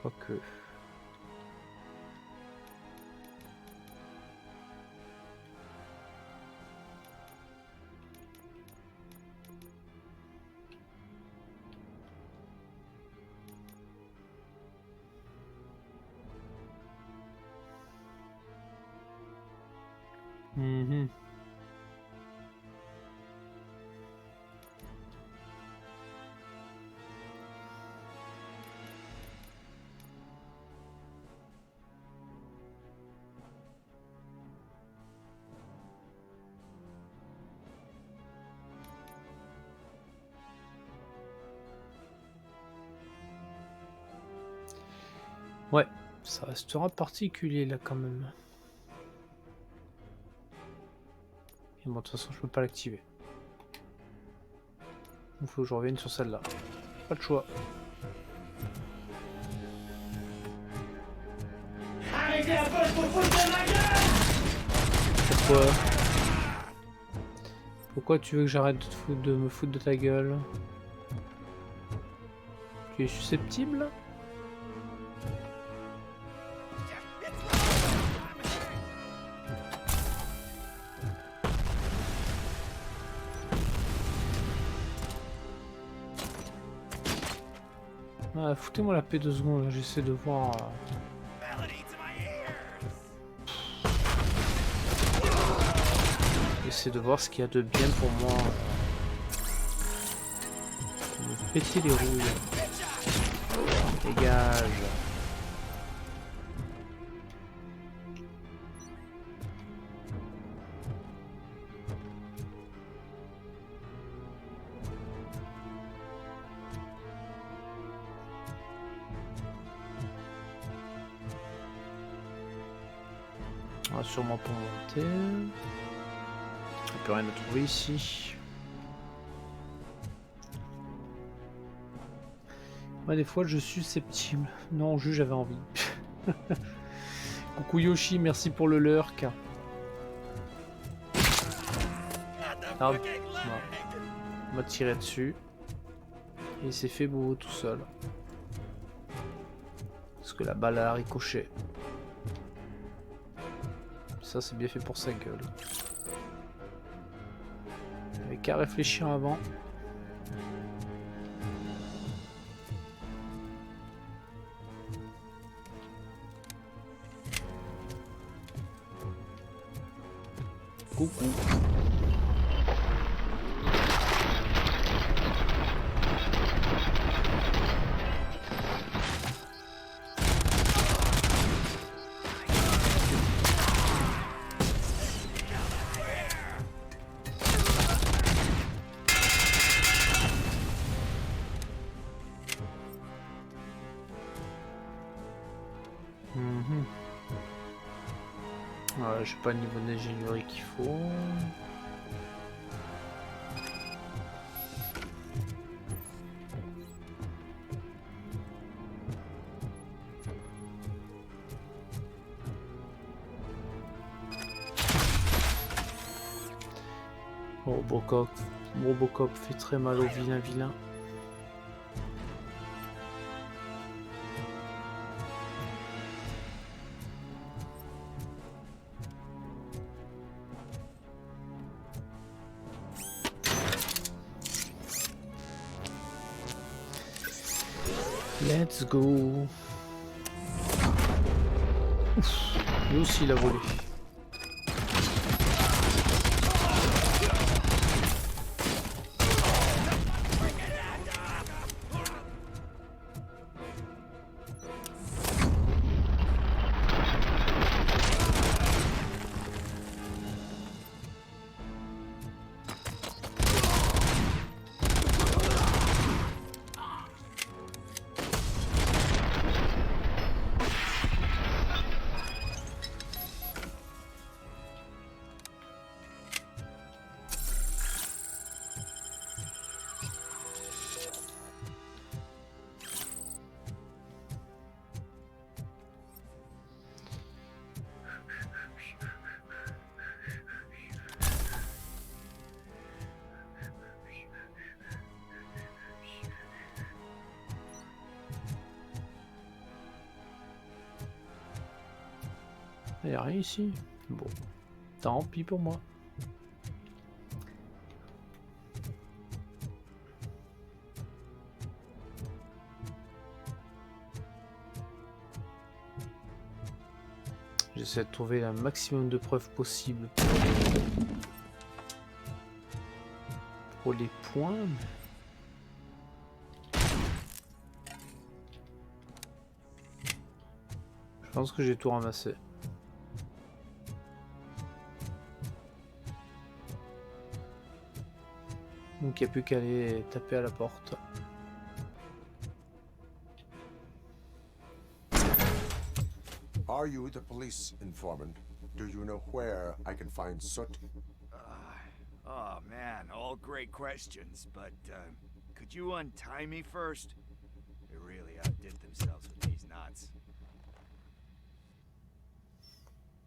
Quoique... Mhm. Ouais, ça restera particulier là quand même. Et bon, de toute façon, je peux pas l'activer. Il faut que je revienne sur celle-là. Pas de choix. Pourquoi? Pourquoi tu veux que j'arrête de me foutre de ta gueule? Tu es susceptible? Ah, foutez-moi la paix 2 secondes, j'essaie de voir... J'essaie de voir ce qu'il y a de bien pour moi. Me péter les rouilles. Dégage. On va sûrement pour monter. Il n'y a plus rien à trouver ici. Moi, des fois, je suis susceptible. Non, juste j'avais envie. Coucou Yoshi, merci pour le lurk. Ah, on m'a tiré dessus. Et il s'est fait beau tout seul. Parce que la balle a ricoché. Ça, c'est bien fait pour sa gueule. J'avais qu'à réfléchir avant. Coucou. J'ai pas le niveau d'ingénierie qu'il faut. Robocop fait très mal au vilain. Let's go. Ouf, lui aussi il a volé. Il n'y a rien ici. Bon, tant pis pour moi. J'essaie de trouver un maximum de preuves possibles pour les points. Je pense que j'ai tout ramassé. Donc il n'y a plus qu'à aller taper à la porte. Are you the police informant? Do you know where I can find Soot? Oh man, all great questions, but could you untie me first? They really outdid themselves with these knots.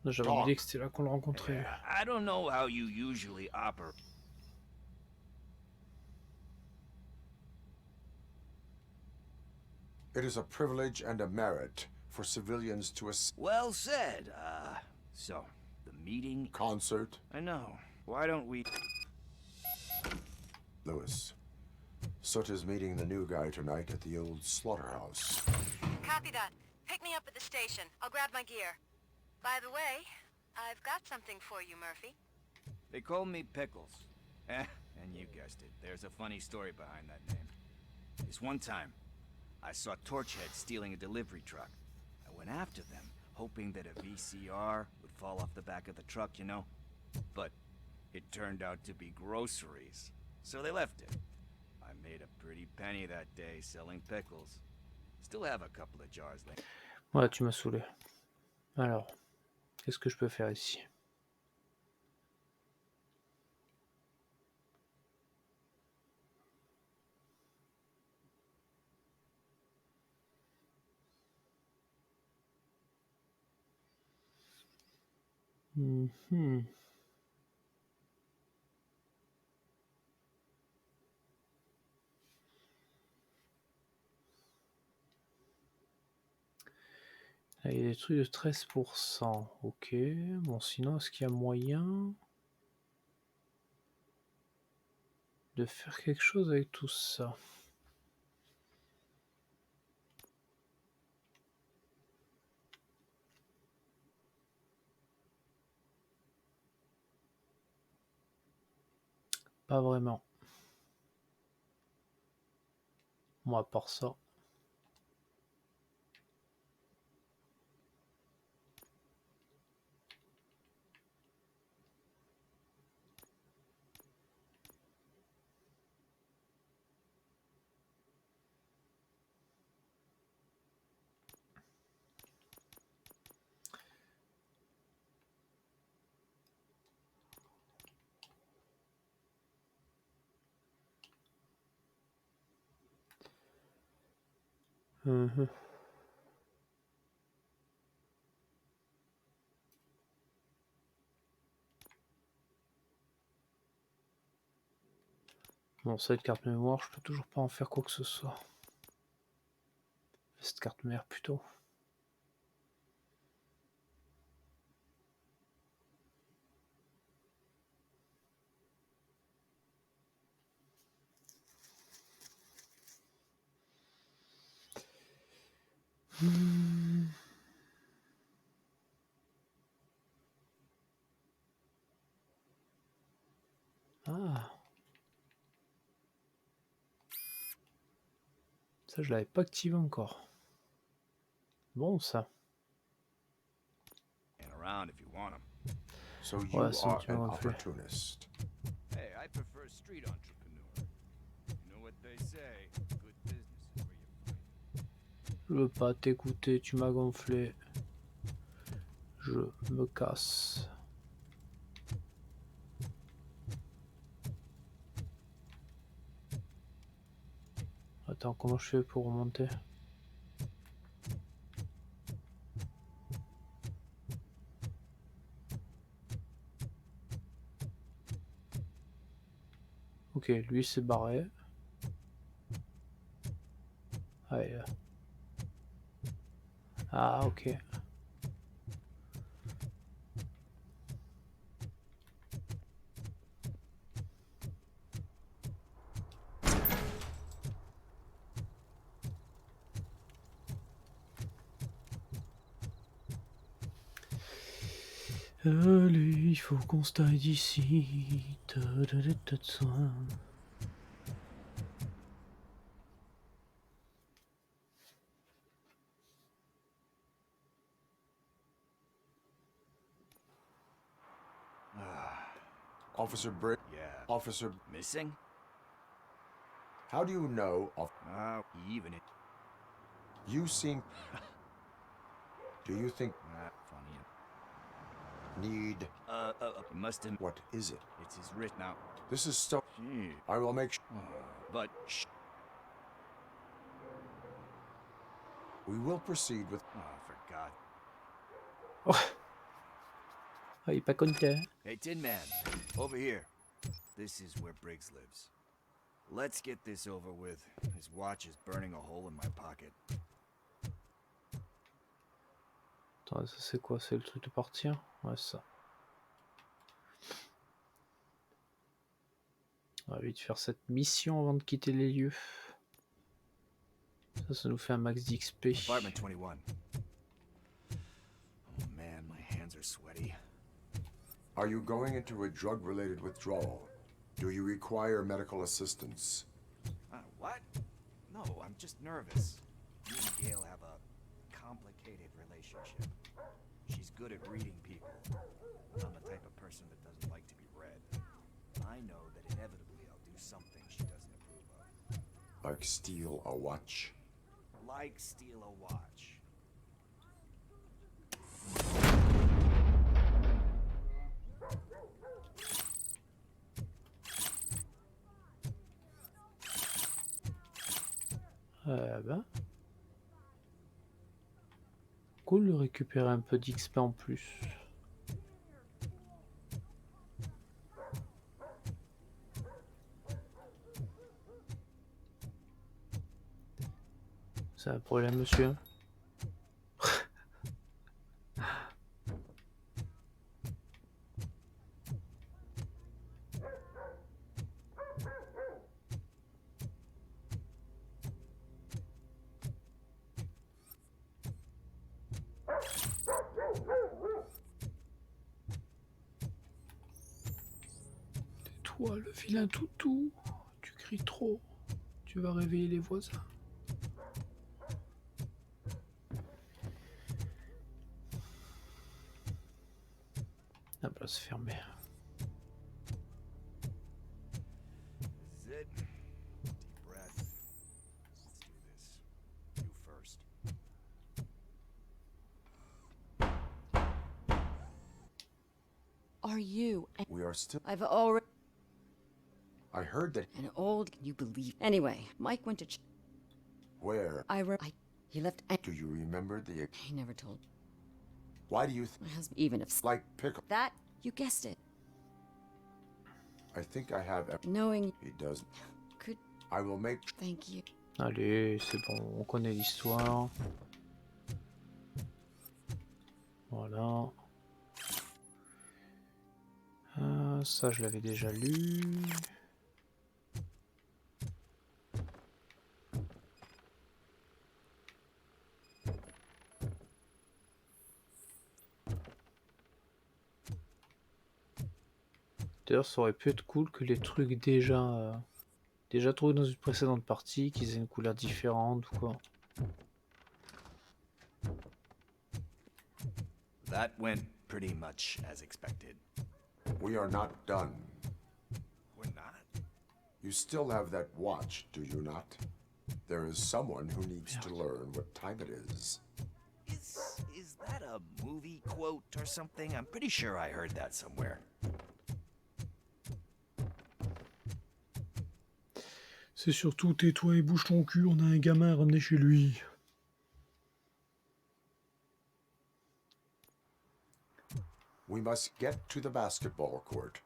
J'avais oublié que c'était là qu'on le rencontrait. I don't know how you usually operate. It is a privilege and a merit for civilians to Well said. So, the meeting... Concert? I know. Why don't we... Lewis, Soot is meeting the new guy tonight at the old slaughterhouse. Copy that. Pick me up at the station. I'll grab my gear. By the way, I've got something for you, Murphy. They call me Pickles. And you guessed it. There's a funny story behind that name. This one time, I saw Torchhead stealing a delivery truck. I went after them, hoping that a VCR would fall off the back of the truck, you know? But it turned out to be groceries. So they left it. I made a pretty penny that day selling pickles. Still have a couple of jars left. Ouais, tu m'as saoulé. Alors, qu'est-ce que je peux faire ici? Là, il y a des trucs de 13%. Ok. Bon, sinon, est-ce qu'il y a moyen de faire quelque chose avec tout ça? Pas vraiment. Moi, à part ça. Bon, cette carte mémoire, je peux toujours pas en faire quoi que ce soit. Cette carte mère plutôt. Ah. Ça, je l'avais pas activé encore. Bon, ça. So you are an opportunist. Hey, I prefer street entrepreneur. You know what they say, good business is where you find it. Je veux pas t'écouter, tu m'as gonflé. Je me casse. Attends, comment je fais pour remonter? Ok, lui s'est barré. Allez. Ah, ok. Allez, il faut qu'on se taille d'ici. Officer Brick? Yeah. Officer... Missing? How do you know of... Even it. You seem... Do you think... Funny. Need... You must have... What is it? It's his written out. This is so... Gee. I will make... But, shh. We will proceed with... Oh, for God. Ah, il est pas content. Hey, Tin Man. Over here. This is where Briggs lives. Let's get this over with. His watch is burning a hole in my pocket. Attends, ça c'est quoi? C'est le truc de partir? Ouais, ça. On va vite faire cette mission avant de quitter les lieux. Ça nous fait un max d'XP. Apartment 21. Oh man, my hands are sweaty. Are you going into a drug-related withdrawal? Do you require medical assistance? What? No, I'm just nervous. Me and Gail have a complicated relationship. She's good at reading people. I'm the type of person that doesn't like to be read. I know that inevitably I'll do something she doesn't approve of. Like steal a watch? Like steal a watch. Ben. Cool de récupérer un peu d'XP en plus. C'est un problème, monsieur? Toi, le vilain toutou, tu cries trop, tu vas réveiller les voisins. Ah bah c'est fermé. This is it. Deep breath. Let's do this. You first. Are you? We are still... I've already... I heard that... An old... You believe... Anyway, Mike went to... Where? He left... Do you remember the... He never told... Why do you... My husband... Even if... Like pickle. That... You guessed it. I think I have... Knowing... He doesn't. Could... I will make... Thank you. Allez, c'est bon, on connaît l'histoire. Voilà. Ça, je l'avais déjà lu. D'ailleurs, ça aurait pu être cool que les trucs déjà trouvés dans une précédente partie, qu'ils aient une couleur différente ou quoi. That went pretty much as expected. We are not done. We're not? You still have that watch, do you not? There is someone who needs to learn what time it is. Is that a movie quote or something? I'm pretty sure I heard that somewhere. C'est surtout tais-toi et bouge ton cul, on a un gamin à ramener chez lui. We must get to the basketball court.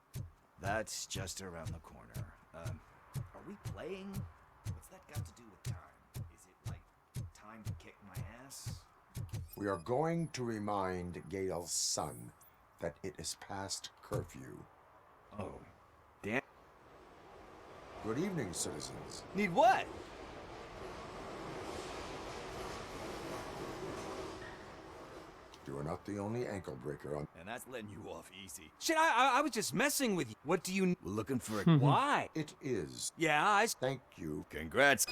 That's just around the corner. Are we playing? What's that got to do with time? Is it like time to kick my ass? We are going to remind Gail's son that it is past curfew. Oh, damn. Good evening, citizens. Need what? You are not the only ankle breaker on... And that's letting you off easy. Shit, I was just messing with you. What do you... We're looking for a... Why? It is. Yeah, Thank you. Congrats.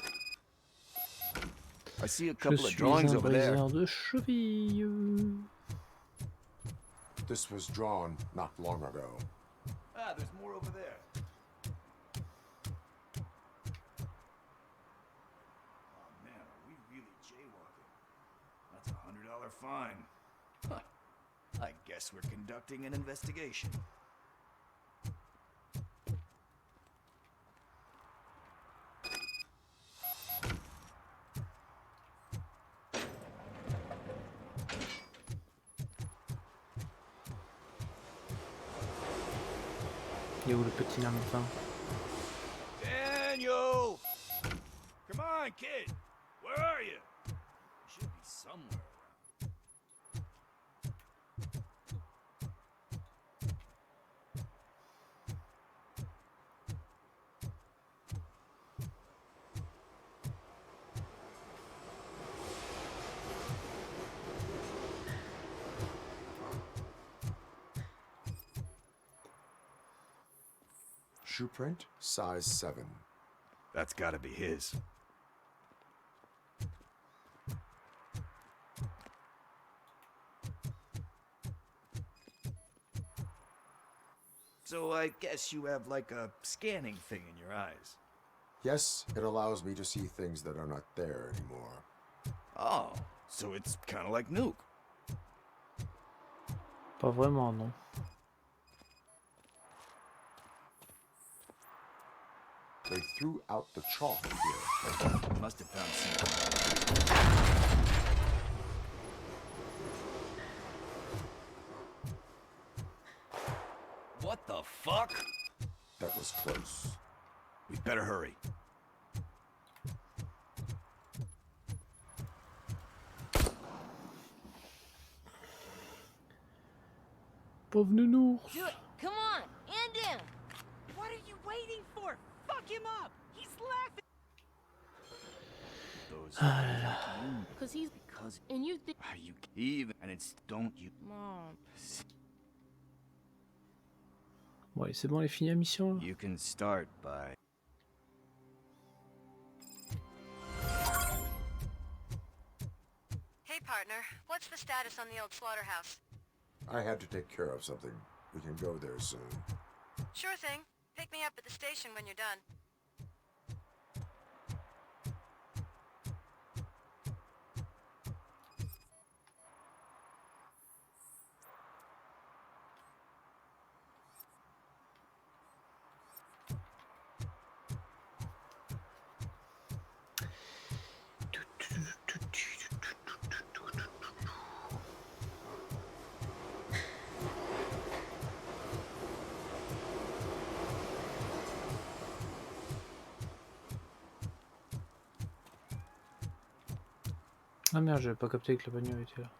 I see a Je couple of suis drawings un over there. briseur de cheville. This was drawn not long ago. Ah, there's more over there. Oh man, are we really jaywalking? That's $100 fine. Huh. I guess we're conducting an investigation. Il est où le petit lambin? Daniel! Come on, kid! Where are you? You should be somewhere around. Shoe print, size 7. That's gotta be his. So I guess you have like a scanning thing in your eyes. Yes, it allows me to see things that are not there anymore. Oh, so it's kind of like Nuke. Pas vraiment, non. They threw out the chalk here. Must have found something. What the fuck? That was close. We better hurry. Pauvre nounours. Do it! Come on! End him! What are you waiting for? Fuck him up! He's laughing! Cause he's... Because... And you think... Are you even... And it's... Don't you... Mom... Ouais, c'est bon, elle est finie la mission là. You can start by... Hey, partner. What's the status on the old slaughterhouse? I had to take care of something. We can go there soon. Sure thing. Pick me up at the station when you're done. Ah merde, j'avais pas capté que la bagnole était là.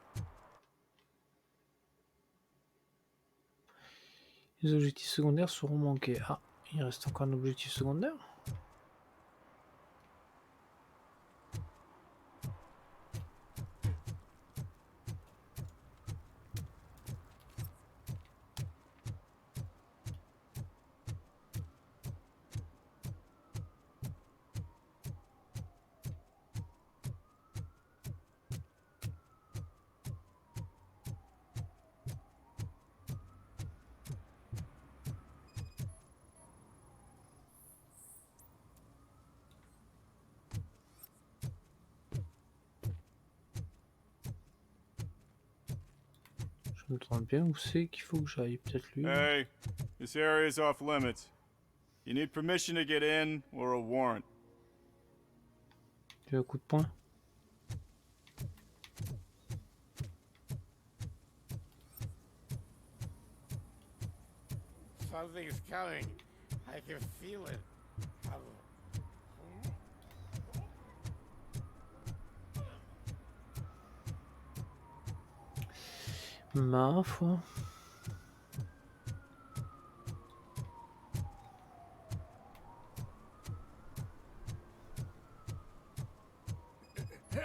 Les objectifs secondaires seront manqués. Ah, il reste encore un objectif secondaire? Je me trompe bien, où c'est qu'il faut que j'aille? Peut-être lui. Hey, this area is off limits. You need permission to get in or a warrant. Tu veux un coup de poing? Something's coming. I can feel it. Ma foi.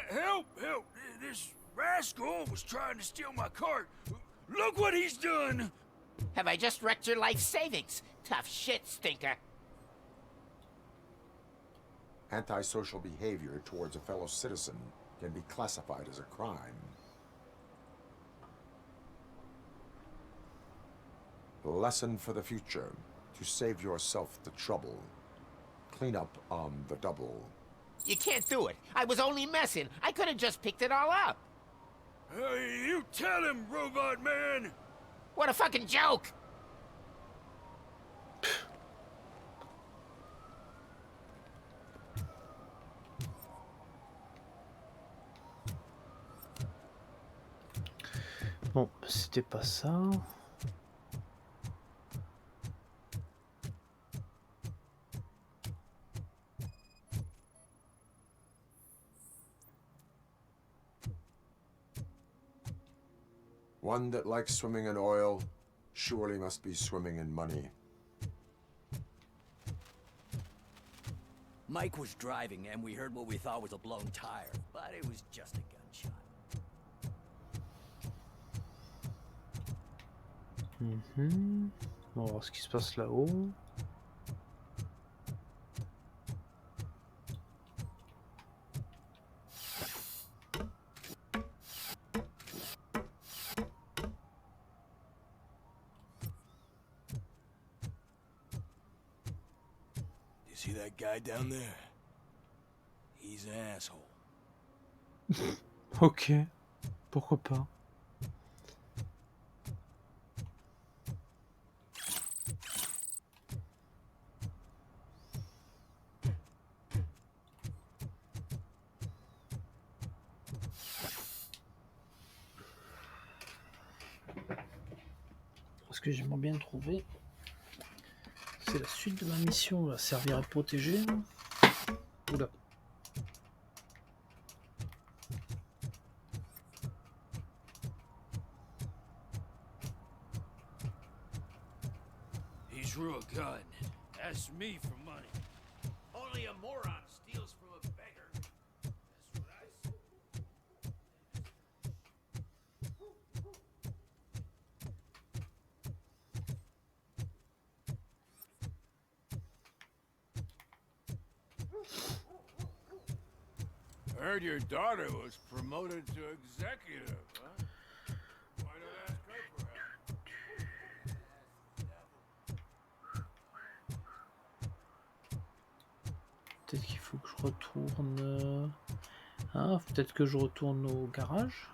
Help! Help! This rascal was trying to steal my cart. Look what he's done! Have I just wrecked your life savings? Tough shit, stinker. Antisocial behavior towards a fellow citizen can be classified as a crime. Lesson for the future. To save yourself the trouble. Clean up on the double. You can't do it. I was only messing. I could have just picked it all up. Hey, you tell him, Robot Man! What a fucking joke! Bon, c'était pas ça. One that likes swimming in oil surely must be swimming in money. Mike was driving and we heard what we thought was a blown tire, but it was just a gunshot. On va voir ce qui se passe là-haut. You see that guy down there? He's an asshole. Ok, pourquoi pas. Ce que j'aimerais bien trouver, c'est la suite de ma mission, là, servir à protéger. Oula. He's real gun. Ask me for money. Only a moron steals from a beggar. That's what I say. Heard your daughter was promoted to executive, huh? Why not ask her for help? Peut-être qu'il faut que je retourne... Ah, peut-être que je retourne au garage.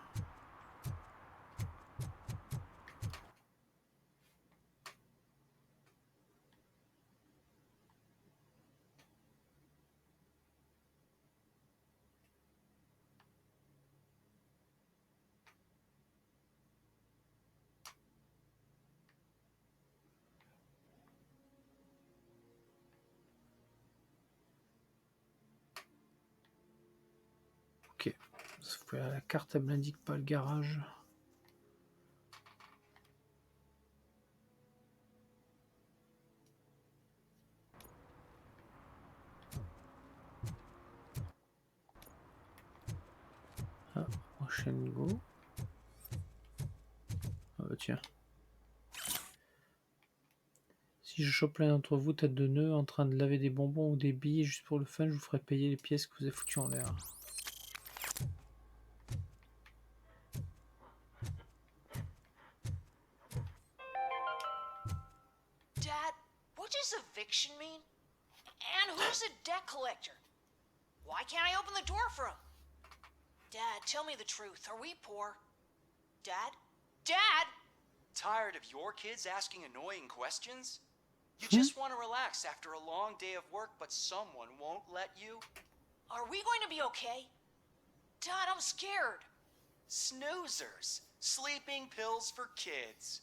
Ok, sauf que la carte elle m'indique pas le garage. Ah, prochaine go. Ah bah tiens. Si je chope l'un d'entre vous, tête de nœud, en train de laver des bonbons ou des billes, juste pour le fun, je vous ferai payer les pièces que vous avez foutues en l'air. Dad, what does eviction mean? And who's a debt collector? Why can't I open the door for him? Dad, tell me the truth. Are we poor? Dad? Dad! Tired of your kids asking annoying questions? You just want to relax after a long day of work, but someone won't let you? Are we going to be okay? Dad, I'm scared. Snoozers. Sleeping pills for kids.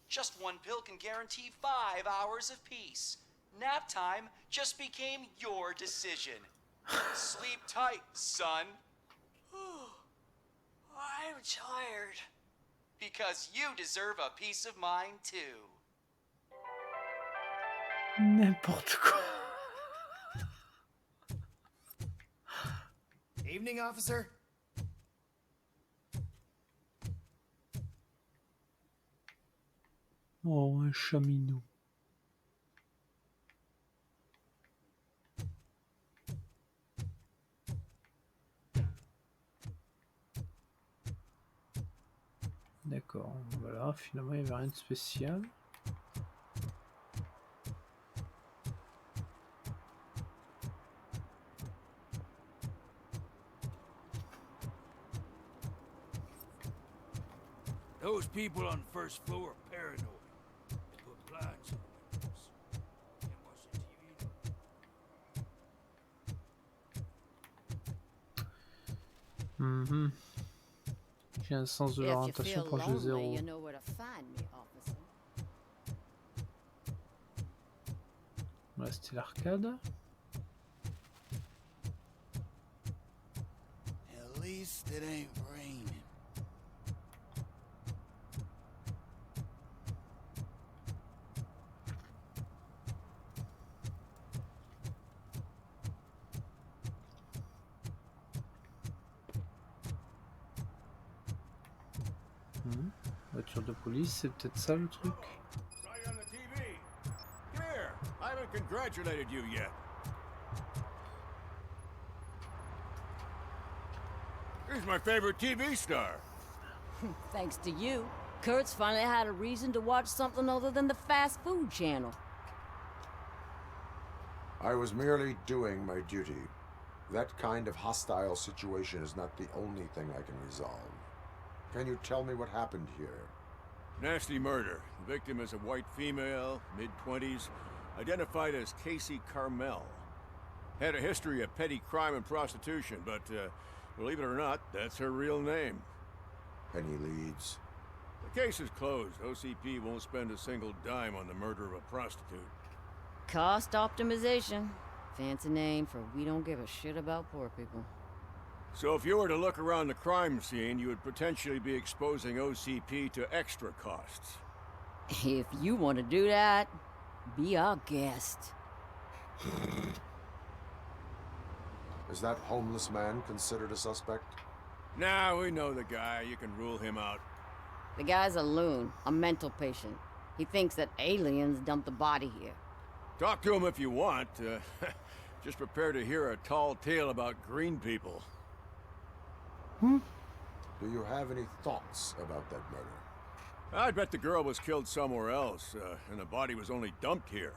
Just one pill can guarantee 5 hours of peace. Nap time just became your decision. Sleep tight, son. I'm tired. Because you deserve a peace of mind, too. N'importe quoi. Evening, officer. Oh, un chaminou. D'accord, voilà, finalement il n'y avait rien de spécial. Those people on the first floor are paranoid. They put blinds in the windows. Can't watch the TV. J'ai un sens de l'orientation pour le jeu 0. You know where to find me, officer. Voilà, c'était l'arcade. At least it ain't raining. Voiture de police, c'est peut-être ça le truc. Saw you on the TV. Come here. I haven't congratulated you yet. Here's my favorite TV star. Thanks to you, Kurt's finally had a reason to watch something other than the fast food channel. I was merely doing my duty. That kind of hostile situation is not the only thing I can resolve. Can you tell me what happened here? Nasty murder. The victim is a white female, mid-20s, identified as Casey Carmel. Had a history of petty crime and prostitution, but believe it or not, that's her real name. Any leads? The case is closed. OCP won't spend a single dime on the murder of a prostitute. Cost optimization. Fancy name for we don't give a shit about poor people. So if you were to look around the crime scene, you would potentially be exposing OCP to extra costs. If you want to do that, be our guest. Is that homeless man considered a suspect? Nah, we know the guy. You can rule him out. The guy's a loon, a mental patient. He thinks that aliens dumped the body here. Talk to him if you want. Just prepare to hear a tall tale about green people. Do you have any thoughts about that murder? I bet the girl was killed somewhere else, and the body was only dumped here.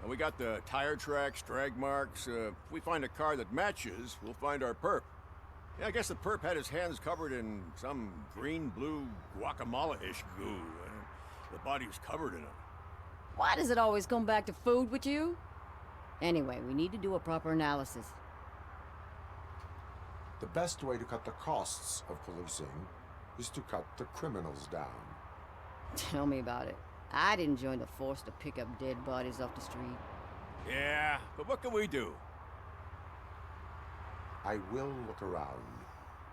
And we got the tire tracks, drag marks. If we find a car that matches, we'll find our perp. Yeah, I guess the perp had his hands covered in some green-blue guacamole-ish goo. The body was covered in it. Why does it always come back to food with you? Anyway, we need to do a proper analysis. The best way to cut the costs of policing is to cut the criminals down. Tell me about it. I didn't join the force to pick up dead bodies off the street. Yeah, but what can we do? I will look around.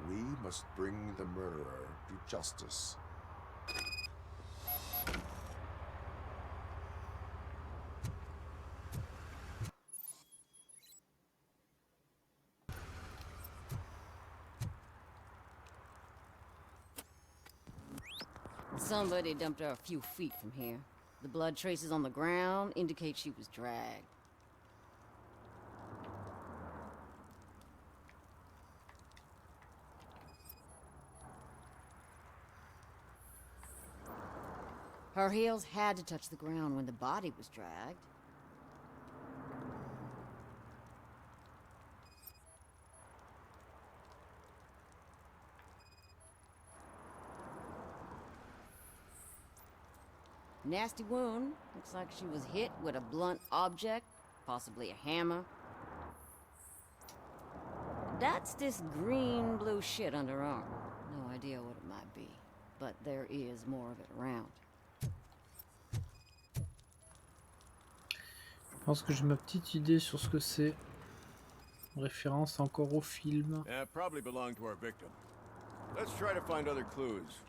We must bring the murderer to justice. Somebody dumped her a few feet from here. The blood traces on the ground indicate she was dragged. Her heels had to touch the ground when the body was dragged. Nasty wound. Looks like she was hit with a blunt object, possibly a hammer. That's this green-blue shit under her arm. No idea what it might be, but there is more of it around. Je pense que j'ai ma petite idée sur ce que c'est. Référence encore au film. Yeah, probably belonged to our victim. Let's try to find other clues.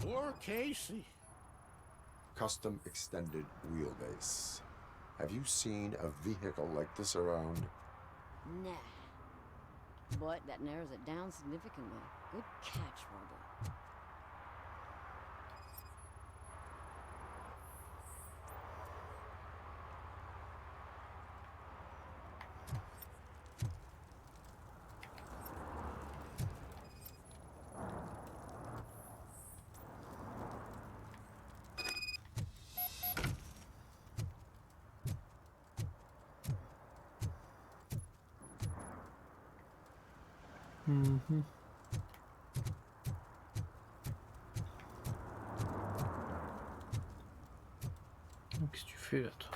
Poor Casey. Custom extended wheelbase. Have you seen a vehicle like this around? Nah. But that narrows it down significantly. Good catch, Robert. Mhm. Qu'est-ce que tu fais là, toi?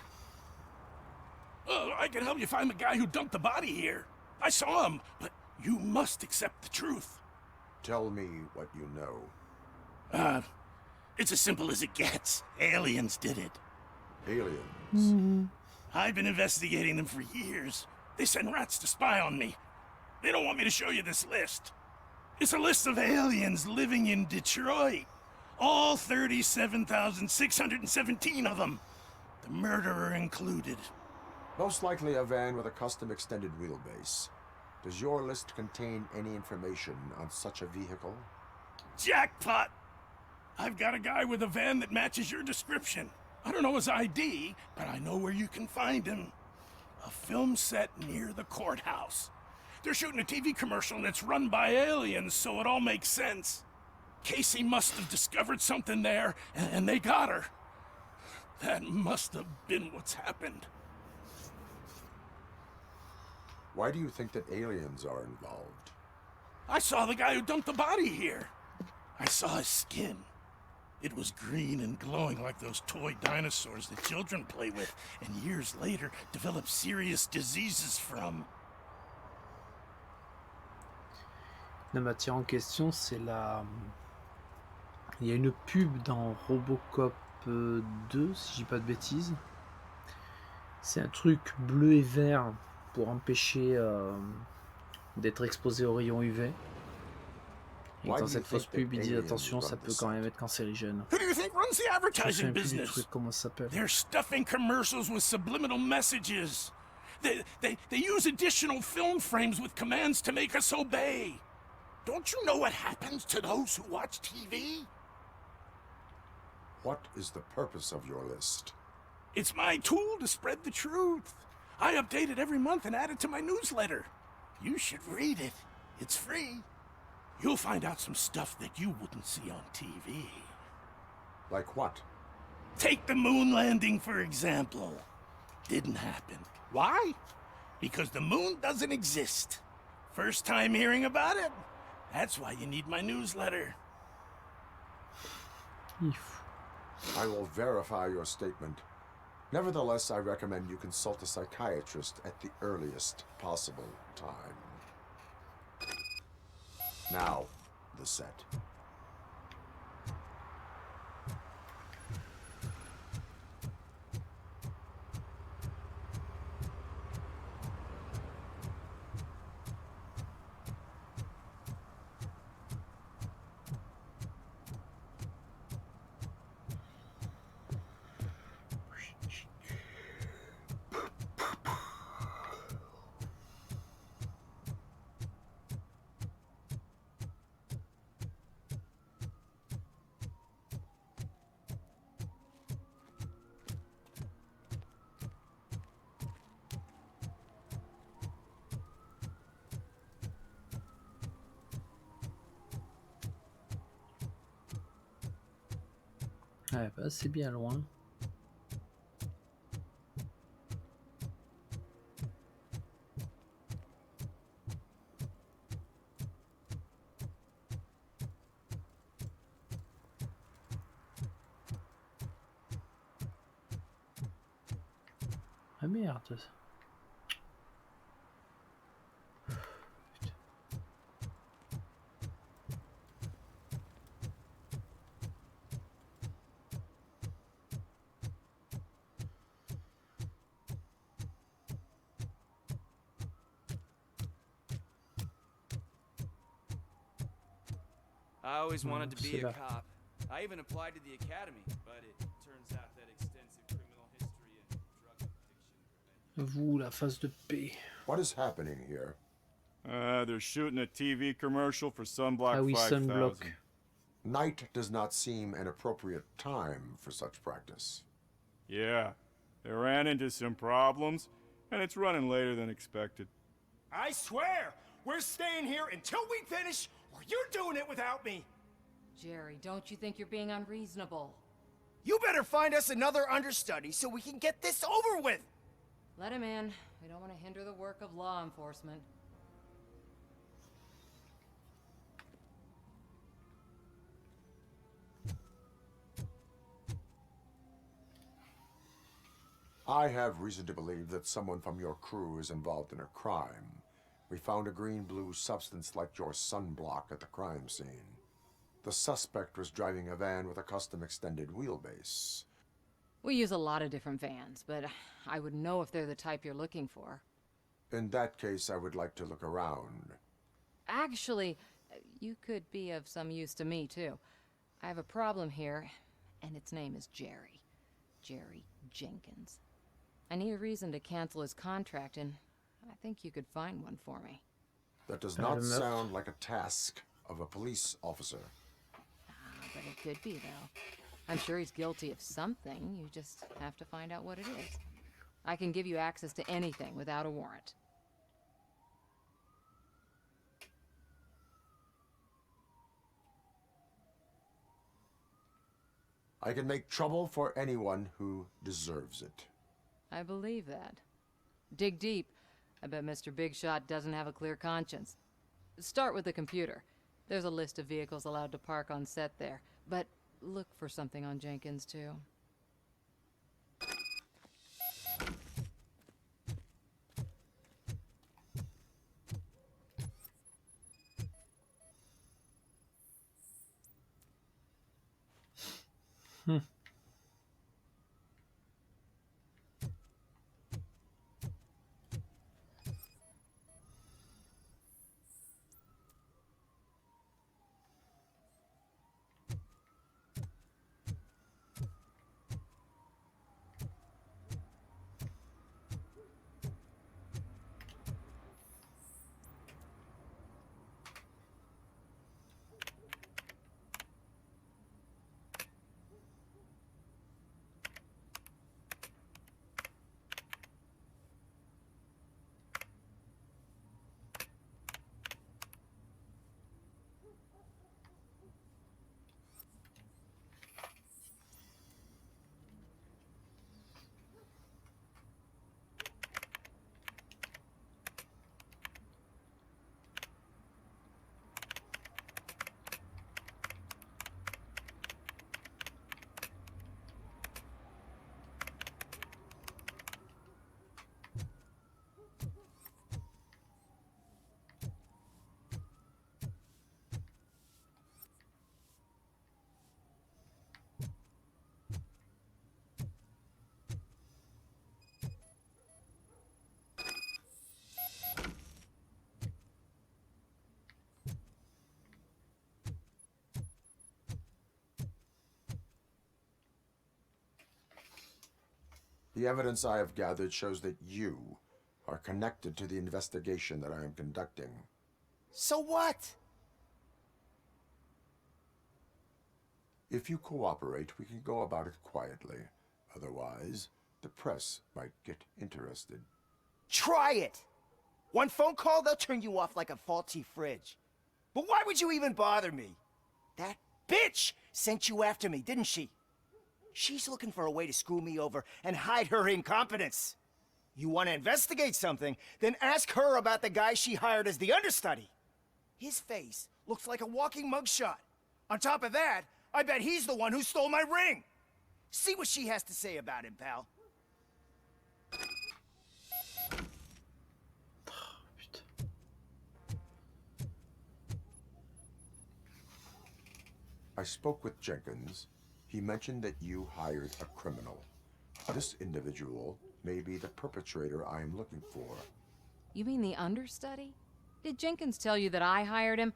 Oh, I can help you find the guy who dumped the body here. I saw him, but you must accept the truth. Tell me what you know. It's as simple as it gets. Aliens did it. Aliens? I've been investigating them for years. They send rats to spy on me. They don't want me to show you this list. It's a list of aliens living in Detroit. All 37,617 of them. The murderer included. Most likely a van with a custom extended wheelbase. Does your list contain any information on such a vehicle? Jackpot! I've got a guy with a van that matches your description. I don't know his ID, but I know where you can find him. A film set near the courthouse. They're shooting a TV commercial and it's run by aliens, so it all makes sense. Casey must have discovered something there, and they got her. That must have been what's happened. Why do you think that aliens are involved? I saw the guy who dumped the body here. I saw his skin. It was green and glowing like those toy dinosaurs that children play with, and years later develop serious diseases from. La matière en question, c'est la... Il y a une pub dans Robocop 2, si je dis pas de bêtises. C'est un truc bleu et vert pour empêcher d'être exposé aux rayons UV. Et dans cette fausse pub, il dit attention, ça peut quand même être cancérigène. Who do you think runs the advertising business? Truc, comment ça s'appelle? They're stuffing commercials with subliminal messages. They use additional film frames with commands to make us obey. Don't you know what happens to those who watch TV? What is the purpose of your list? It's my tool to spread the truth. I update it every month and add it to my newsletter. You should read it. It's free. You'll find out some stuff that you wouldn't see on TV. Like what? Take the moon landing, for example. Didn't happen. Why? Because the moon doesn't exist. First time hearing about it? That's why you need my newsletter. I will verify your statement. Nevertheless, I recommend you consult a psychiatrist at the earliest possible time. Now, the set. Ouais, bah c'est bien loin. Ah merde. I always wanted to be c'est a là. cop. I even applied to the academy, but it turns out that extensive criminal history and drug addiction. Vous, la phase de paix. What is happening here? They're shooting a TV commercial for Sunblock Ah oui, 5000. Sunblock. Night does not seem an appropriate time for such practice. Yeah, they ran into some problems, and it's running later than expected. I swear, we're staying here until we finish, or you're doing it without me. Jerry, don't you think you're being unreasonable? You better find us another understudy so we can get this over with. Let him in. We don't want to hinder the work of law enforcement. I have reason to believe that someone from your crew is involved in a crime. We found a green-blue substance like your sunblock at the crime scene. The suspect was driving a van with a custom extended wheelbase. We use a lot of different vans, but I wouldn't know if they're the type you're looking for. In that case, I would like to look around. Actually, you could be of some use to me, too. I have a problem here, and its name is Jerry. Jerry Jenkins. I need a reason to cancel his contract, and I think you could find one for me. That does not sound like a task of a police officer. But it could be, though. I'm sure he's guilty of something. You just have to find out what it is. I can give you access to anything without a warrant. I can make trouble for anyone who deserves it. I believe that. Dig deep. I bet Mr. Big Shot doesn't have a clear conscience. Start with the computer. There's a list of vehicles allowed to park on set there, but look for something on Jenkins, too. The evidence I have gathered shows that you are connected to the investigation that I am conducting. So what? If you cooperate, we can go about it quietly. Otherwise, the press might get interested. Try it! One phone call, they'll turn you off like a faulty fridge. But why would you even bother me? That bitch sent you after me, didn't she? She's looking for a way to screw me over and hide her incompetence. You want to investigate something, then ask her about the guy she hired as the understudy. His face looks like a walking mugshot. On top of that, I bet he's the one who stole my ring. See what she has to say about him, pal. I spoke with Jenkins. He mentioned that you hired a criminal. This individual may be the perpetrator I am looking for. You mean the understudy? Did Jenkins tell you that I hired him?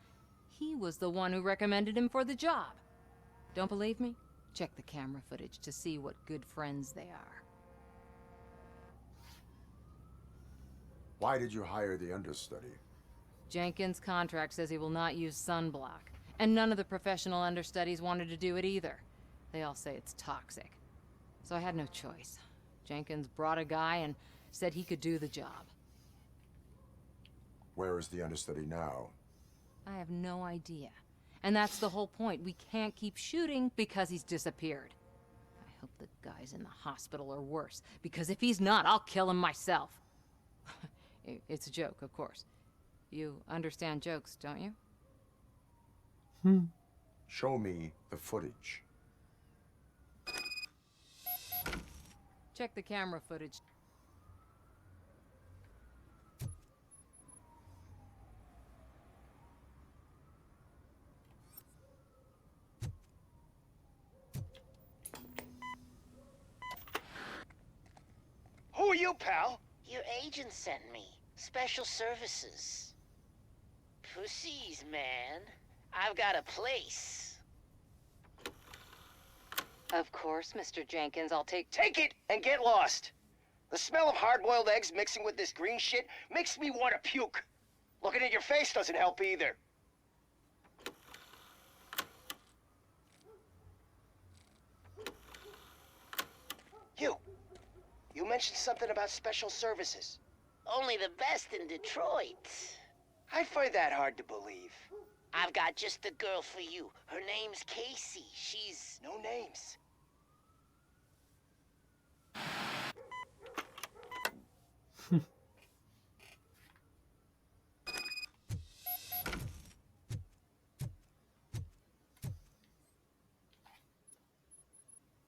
He was the one who recommended him for the job. Don't believe me? Check the camera footage to see what good friends they are. Why did you hire the understudy? Jenkins' contract says he will not use sunblock, and none of the professional understudies wanted to do it either. They all say it's toxic. So I had no choice. Jenkins brought a guy and said he could do the job. Where is the understudy now? I have no idea. And that's the whole point. We can't keep shooting because he's disappeared. I hope the guy's in the hospital or worse, because if he's not, I'll kill him myself. It's a joke, of course. You understand jokes, don't you? Show me the footage. Check the camera footage. Who are you, pal? Your agent sent me. Special services. Pussies, man. I've got a place. Of course, Mr. Jenkins, I'll take... Take it and get lost. The smell of hard-boiled eggs mixing with this green shit makes me want to puke. Looking at your face doesn't help either. You mentioned something about special services. Only the best in Detroit. I find that hard to believe. I've got just the girl for you. Her name's Casey. She's... No names.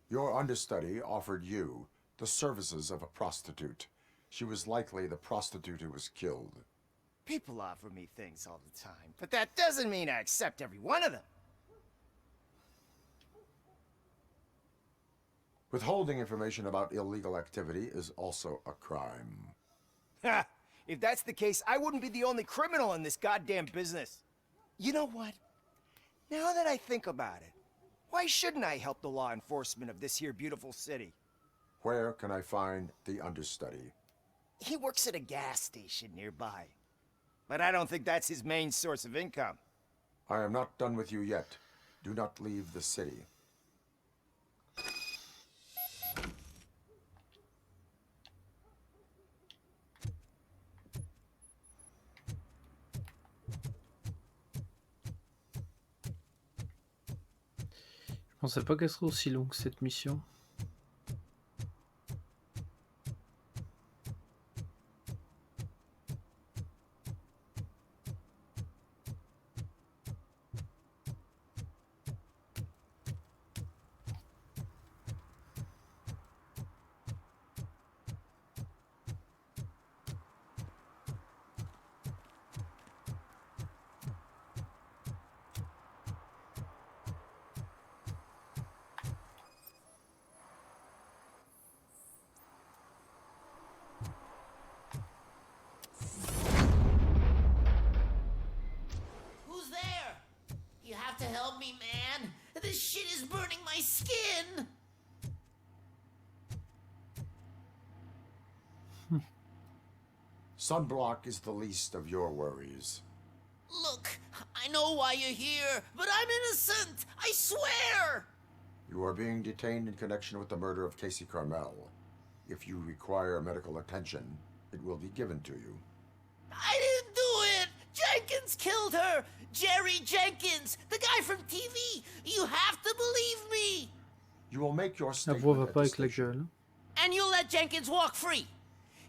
Your understudy offered you the services of a prostitute. She was likely the prostitute who was killed. People offer me things all the time, but that doesn't mean I accept every one of them. Withholding information about illegal activity is also a crime. Ha! If that's the case, I wouldn't be the only criminal in this goddamn business. You know what? Now that I think about it, why shouldn't I help the law enforcement of this here beautiful city? Where can I find the understudy? He works at a gas station nearby. But I don't think that's his main source of income. I am not done with you yet. Do not leave the city. Je pensais pas qu'elle serait aussi longue cette mission. To help me, man. This shit is burning my skin. Sunblock is the least of your worries. Look, I know why you're here, but I'm innocent. I swear. You are being detained in connection with the murder of Casey Carmel. If you require medical attention, it will be given to you. I didn't do it. Jenkins killed her. Jerry Jenkins, the guy from TV. You have to believe me. You will make your La statement voix va at pas the avec la station. gueule. And you'll let Jenkins walk free.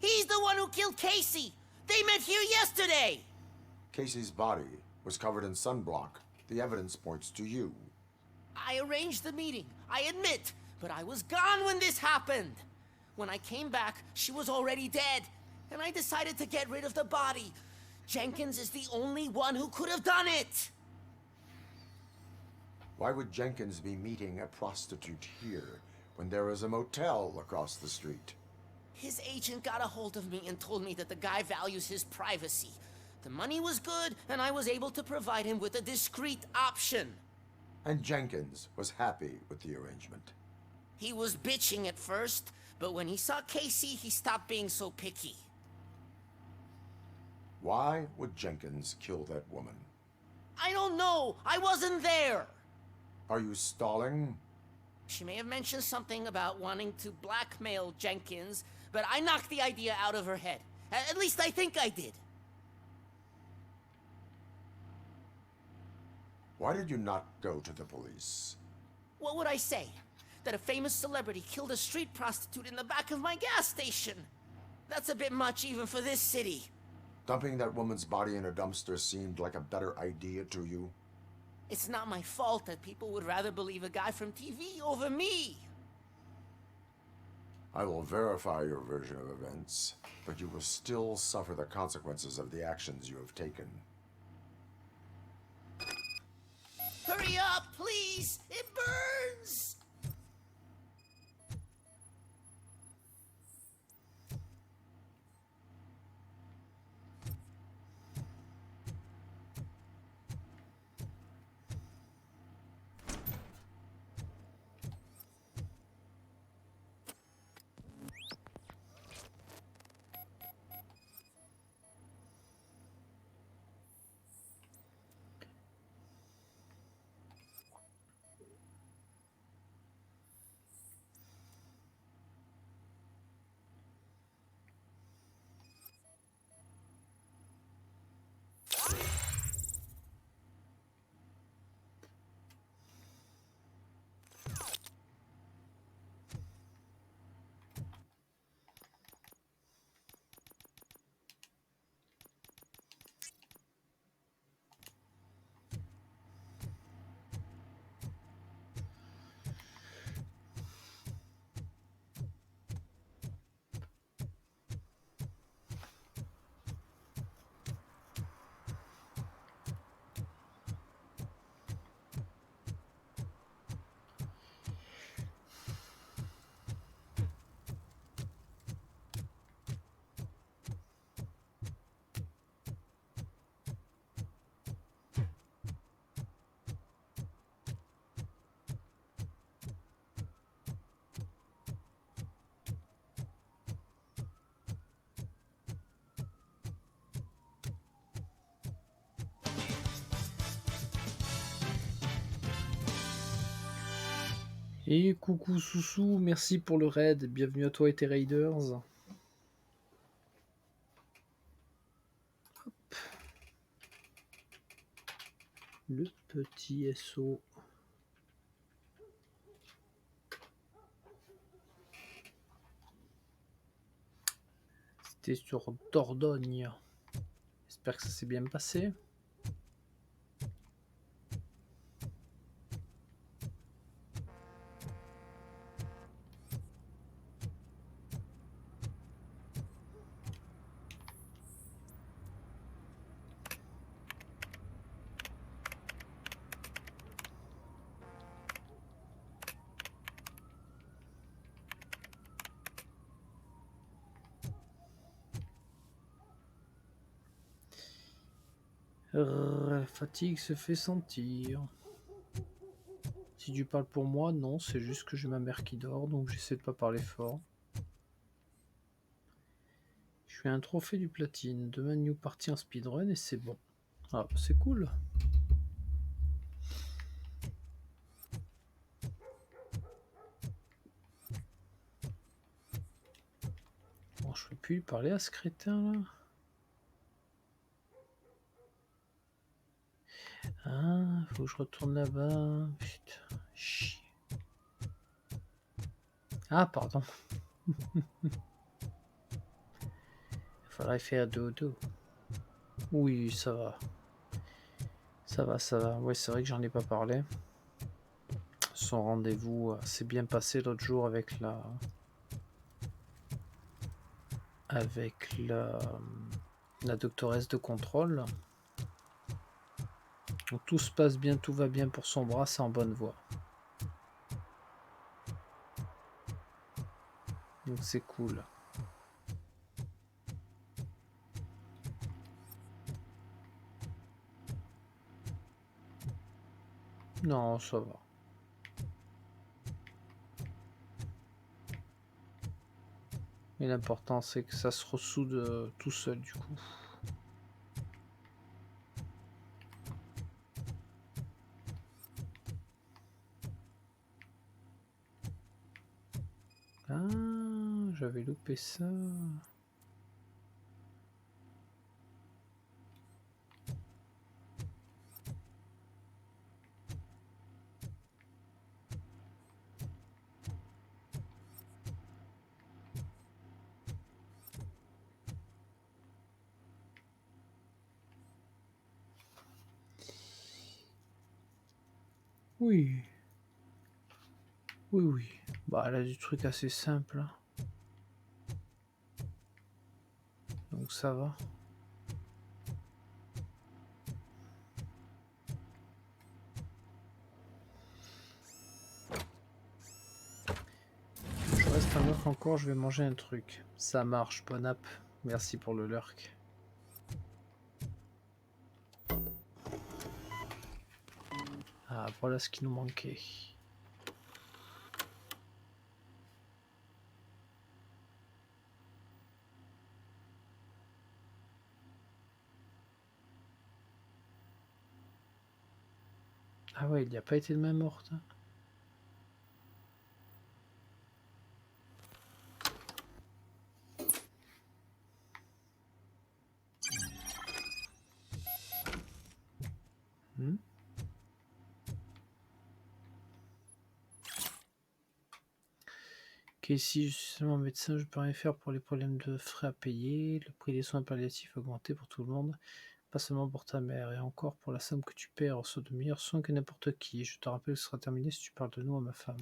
He's the one who killed Casey. They met here yesterday. Casey's body was covered in sunblock. The evidence points to you. I arranged the meeting, I admit, but I was gone when this happened. When I came back, she was already dead, and I decided to get rid of the body. Jenkins is the only one who could have done it. Why would Jenkins be meeting a prostitute here when there is a motel across the street? His agent got a hold of me and told me that the guy values his privacy. The money was good, and I was able to provide him with a discreet option. And Jenkins was happy with the arrangement. He was bitching at first, but when he saw Casey, he stopped being so picky. Why would Jenkins kill that woman? I don't know. I wasn't there. Are you stalling? She may have mentioned something about wanting to blackmail Jenkins, but I knocked the idea out of her head. At least I think I did. Why did you not go to the police? What would I say? That a famous celebrity killed a street prostitute in the back of my gas station? That's a bit much even for this city. Dumping that woman's body in a dumpster seemed like a better idea to you? It's not my fault that people would rather believe a guy from TV over me. I will verify your version of events, but you will still suffer the consequences of the actions you have taken. Hurry up, please! It burns! Et coucou Soussou, merci pour le raid, bienvenue à toi et tes raiders. Hop. Le petit SO. C'était sur Dordogne. J'espère que ça s'est bien passé. La fatigue se fait sentir. Si tu parles pour moi, non, c'est juste que j'ai ma mère qui dort, donc j'essaie de pas parler fort. Je fais un trophée du platine, demain new party en speedrun et c'est bon. Ah, c'est cool. Bon, je peux plus lui parler à ce crétin là. Ah, faut que je retourne là-bas. Putain, chier. Ah, pardon. Il faudrait faire dodo. Oui, ça va. Ça va, ça va. Ouais, c'est vrai que j'en ai pas parlé. Son rendez-vous s'est bien passé l'autre jour avec la doctoresse de contrôle. Donc tout se passe bien, tout va bien pour son bras, c'est en bonne voie. Donc c'est cool. Non, ça va. Mais l'important c'est que ça se ressoude tout seul du coup. Ah, j'avais loupé ça. Oui. Oui, oui. Bah là, du truc assez simple. Hein. donc ça va. Je reste un œuf encore, je vais manger un truc. Ça marche, bon app. Merci pour le lurk. Ah, voilà ce qui nous manquait. Ah ouais, il n'y a pas été de main morte. Hein. Ok, si je suis seulement médecin, je peux rien faire pour les problèmes de frais à payer. Le prix des soins palliatifs a augmenté pour tout le monde, pas seulement pour ta mère. Et encore, pour la somme que tu paies, elle reçoit de meilleurs soins que n'importe qui. Je te rappelle que ce sera terminé si tu parles de nous à ma femme.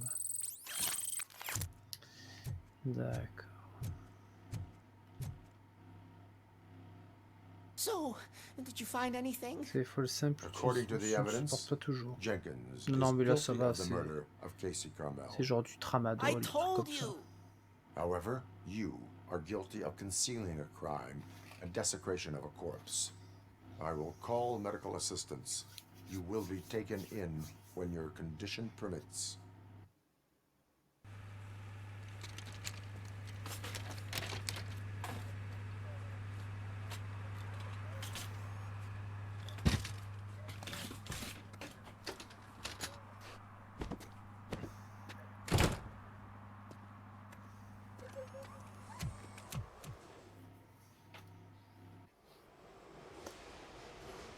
D'accord. So, did you find anything? C'est folle simple, According to the tu ne evidence, supportes pas toujours. Jenkins Non, is mais là ça guilty va, of the murder of Casey Carmel. c'est genre du tramadol, I des trucs told comme ça. you. However, you are guilty of concealing a crime and desecration of a corpse. I will call medical assistance. You will be taken in when your condition permits.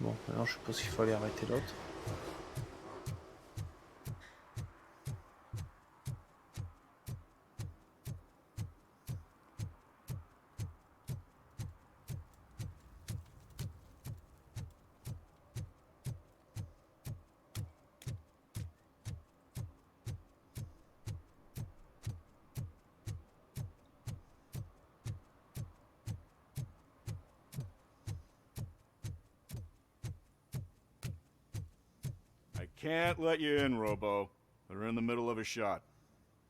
Bon, maintenant je suppose qu'il faut aller arrêter l'autre. I can't let you in, Robo. They're in the middle of a shot.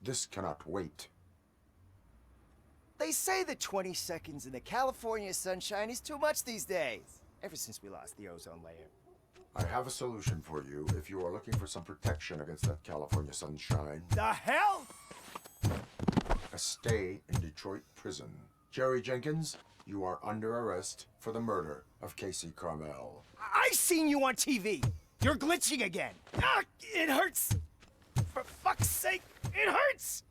This cannot wait. They say that 20 seconds in the California sunshine is too much these days. Ever since we lost the ozone layer. I have a solution for you if you are looking for some protection against that California sunshine. The hell? A stay in Detroit prison. Jerry Jenkins, you are under arrest for the murder of Casey Carmel. I seen you on TV. You're glitching again. Ah, it hurts. For fuck's sake, it hurts.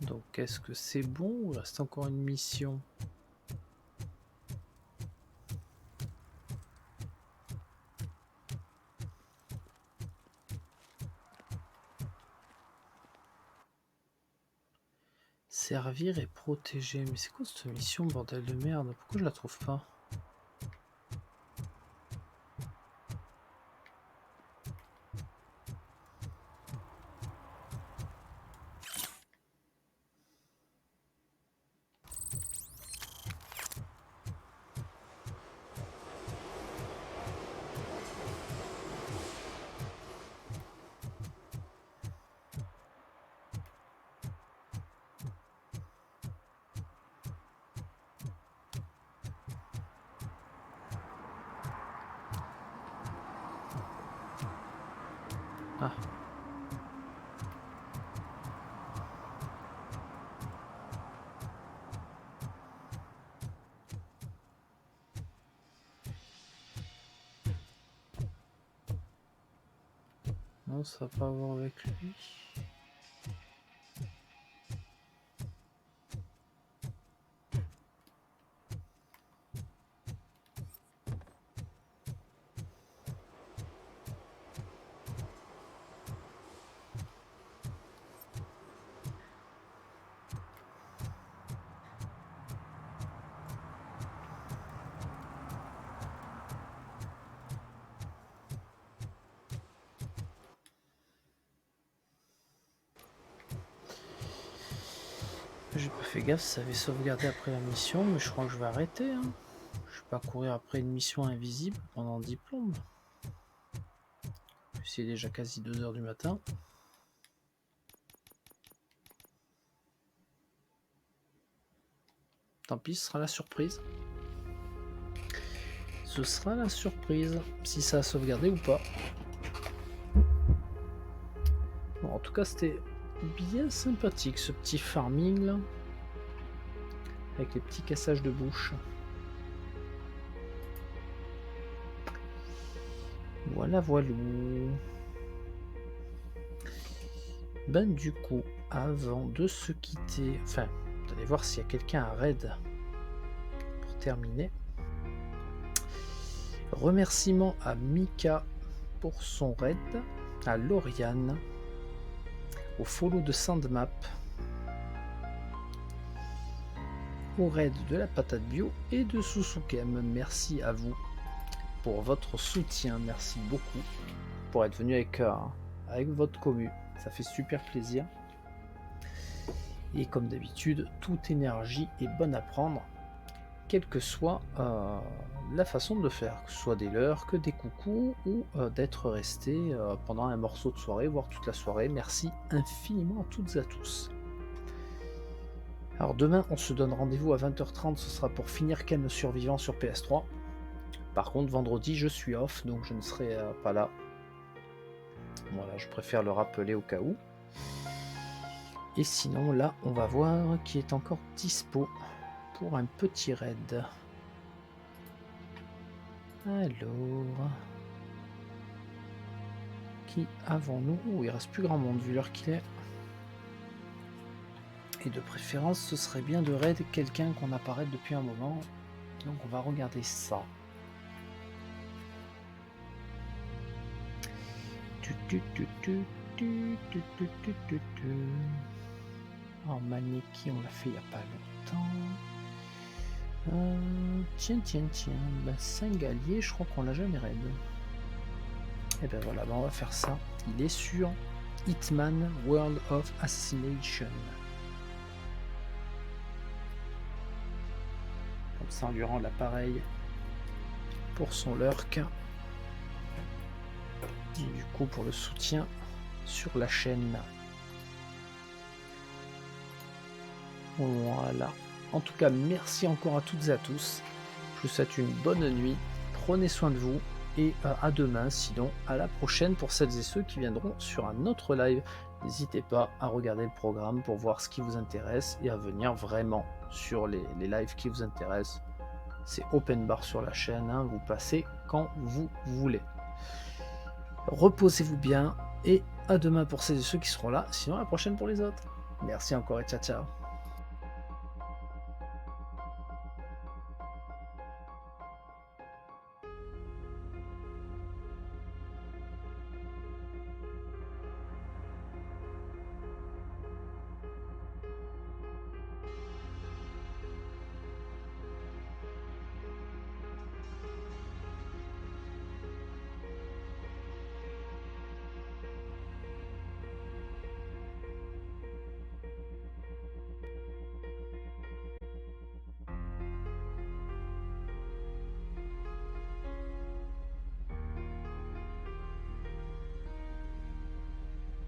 Donc est-ce que c'est bon ou il reste encore une mission? Servir et protéger. Mais c'est quoi cette mission, bordel de merde? Pourquoi je la trouve pas? Ah. Non, ça va pas avoir avec lui. J'ai pas fait gaffe, ça avait sauvegardé après la mission, mais je crois que je vais arrêter. Hein. Je vais pas courir après une mission invisible pendant 10 plombes. C'est déjà quasi 2 h du matin. Tant pis, ce sera la surprise. Ce sera la surprise, si ça a sauvegardé ou pas. Bon, en tout cas, c'était bien sympathique ce petit farming là. Avec les petits cassages de bouche. Voilà, voilà. Ben du coup, avant de se quitter, enfin, vous allez voir s'il y a quelqu'un à raid pour terminer. Remerciements à Mika pour son raid, à Lauriane, au follow de Sandmap, au raid de la patate bio et de Susukem. Merci à vous pour votre soutien, merci beaucoup pour être venu avec votre commu, ça fait super plaisir. Et comme d'habitude, toute énergie est bonne à prendre, quelle que soit la façon de le faire, que ce soit des leurres, que des coucous, ou d'être resté pendant un morceau de soirée, voire toute la soirée. Merci infiniment à toutes et à tous. Alors demain, on se donne rendez-vous à 20h30, ce sera pour finir Ken le Survivant sur PS3. Par contre, vendredi, je suis off, donc je ne serai pas là. Voilà, je préfère le rappeler au cas où. Et sinon, là, on va voir qui est encore dispo pour un petit raid. Alors... Qui avons-nous? Oh, il reste plus grand monde vu l'heure qu'il est. Et de préférence, ce serait bien de raid quelqu'un qu'on apparaît depuis un moment. Donc on va regarder ça. Alors Maneki, on l'a fait il n'y a pas longtemps. Tiens. Ben, Singalier, je crois qu'on l'a jamais raid. Et ben voilà, ben on va faire ça. Il est sur Hitman World of Assassination. Comme ça, on lui rend l'appareil pour son lurk. Et du coup, pour le soutien sur la chaîne. Voilà. En tout cas, merci encore à toutes et à tous. Je vous souhaite une bonne nuit. Prenez soin de vous. Et à demain, sinon à la prochaine pour celles et ceux qui viendront sur un autre live. N'hésitez pas à regarder le programme pour voir ce qui vous intéresse et à venir vraiment sur les lives qui vous intéressent. C'est open bar sur la chaîne, hein, vous passez quand vous voulez. Reposez-vous bien et à demain pour celles et ceux qui seront là, sinon à la prochaine pour les autres. Merci encore et ciao ciao.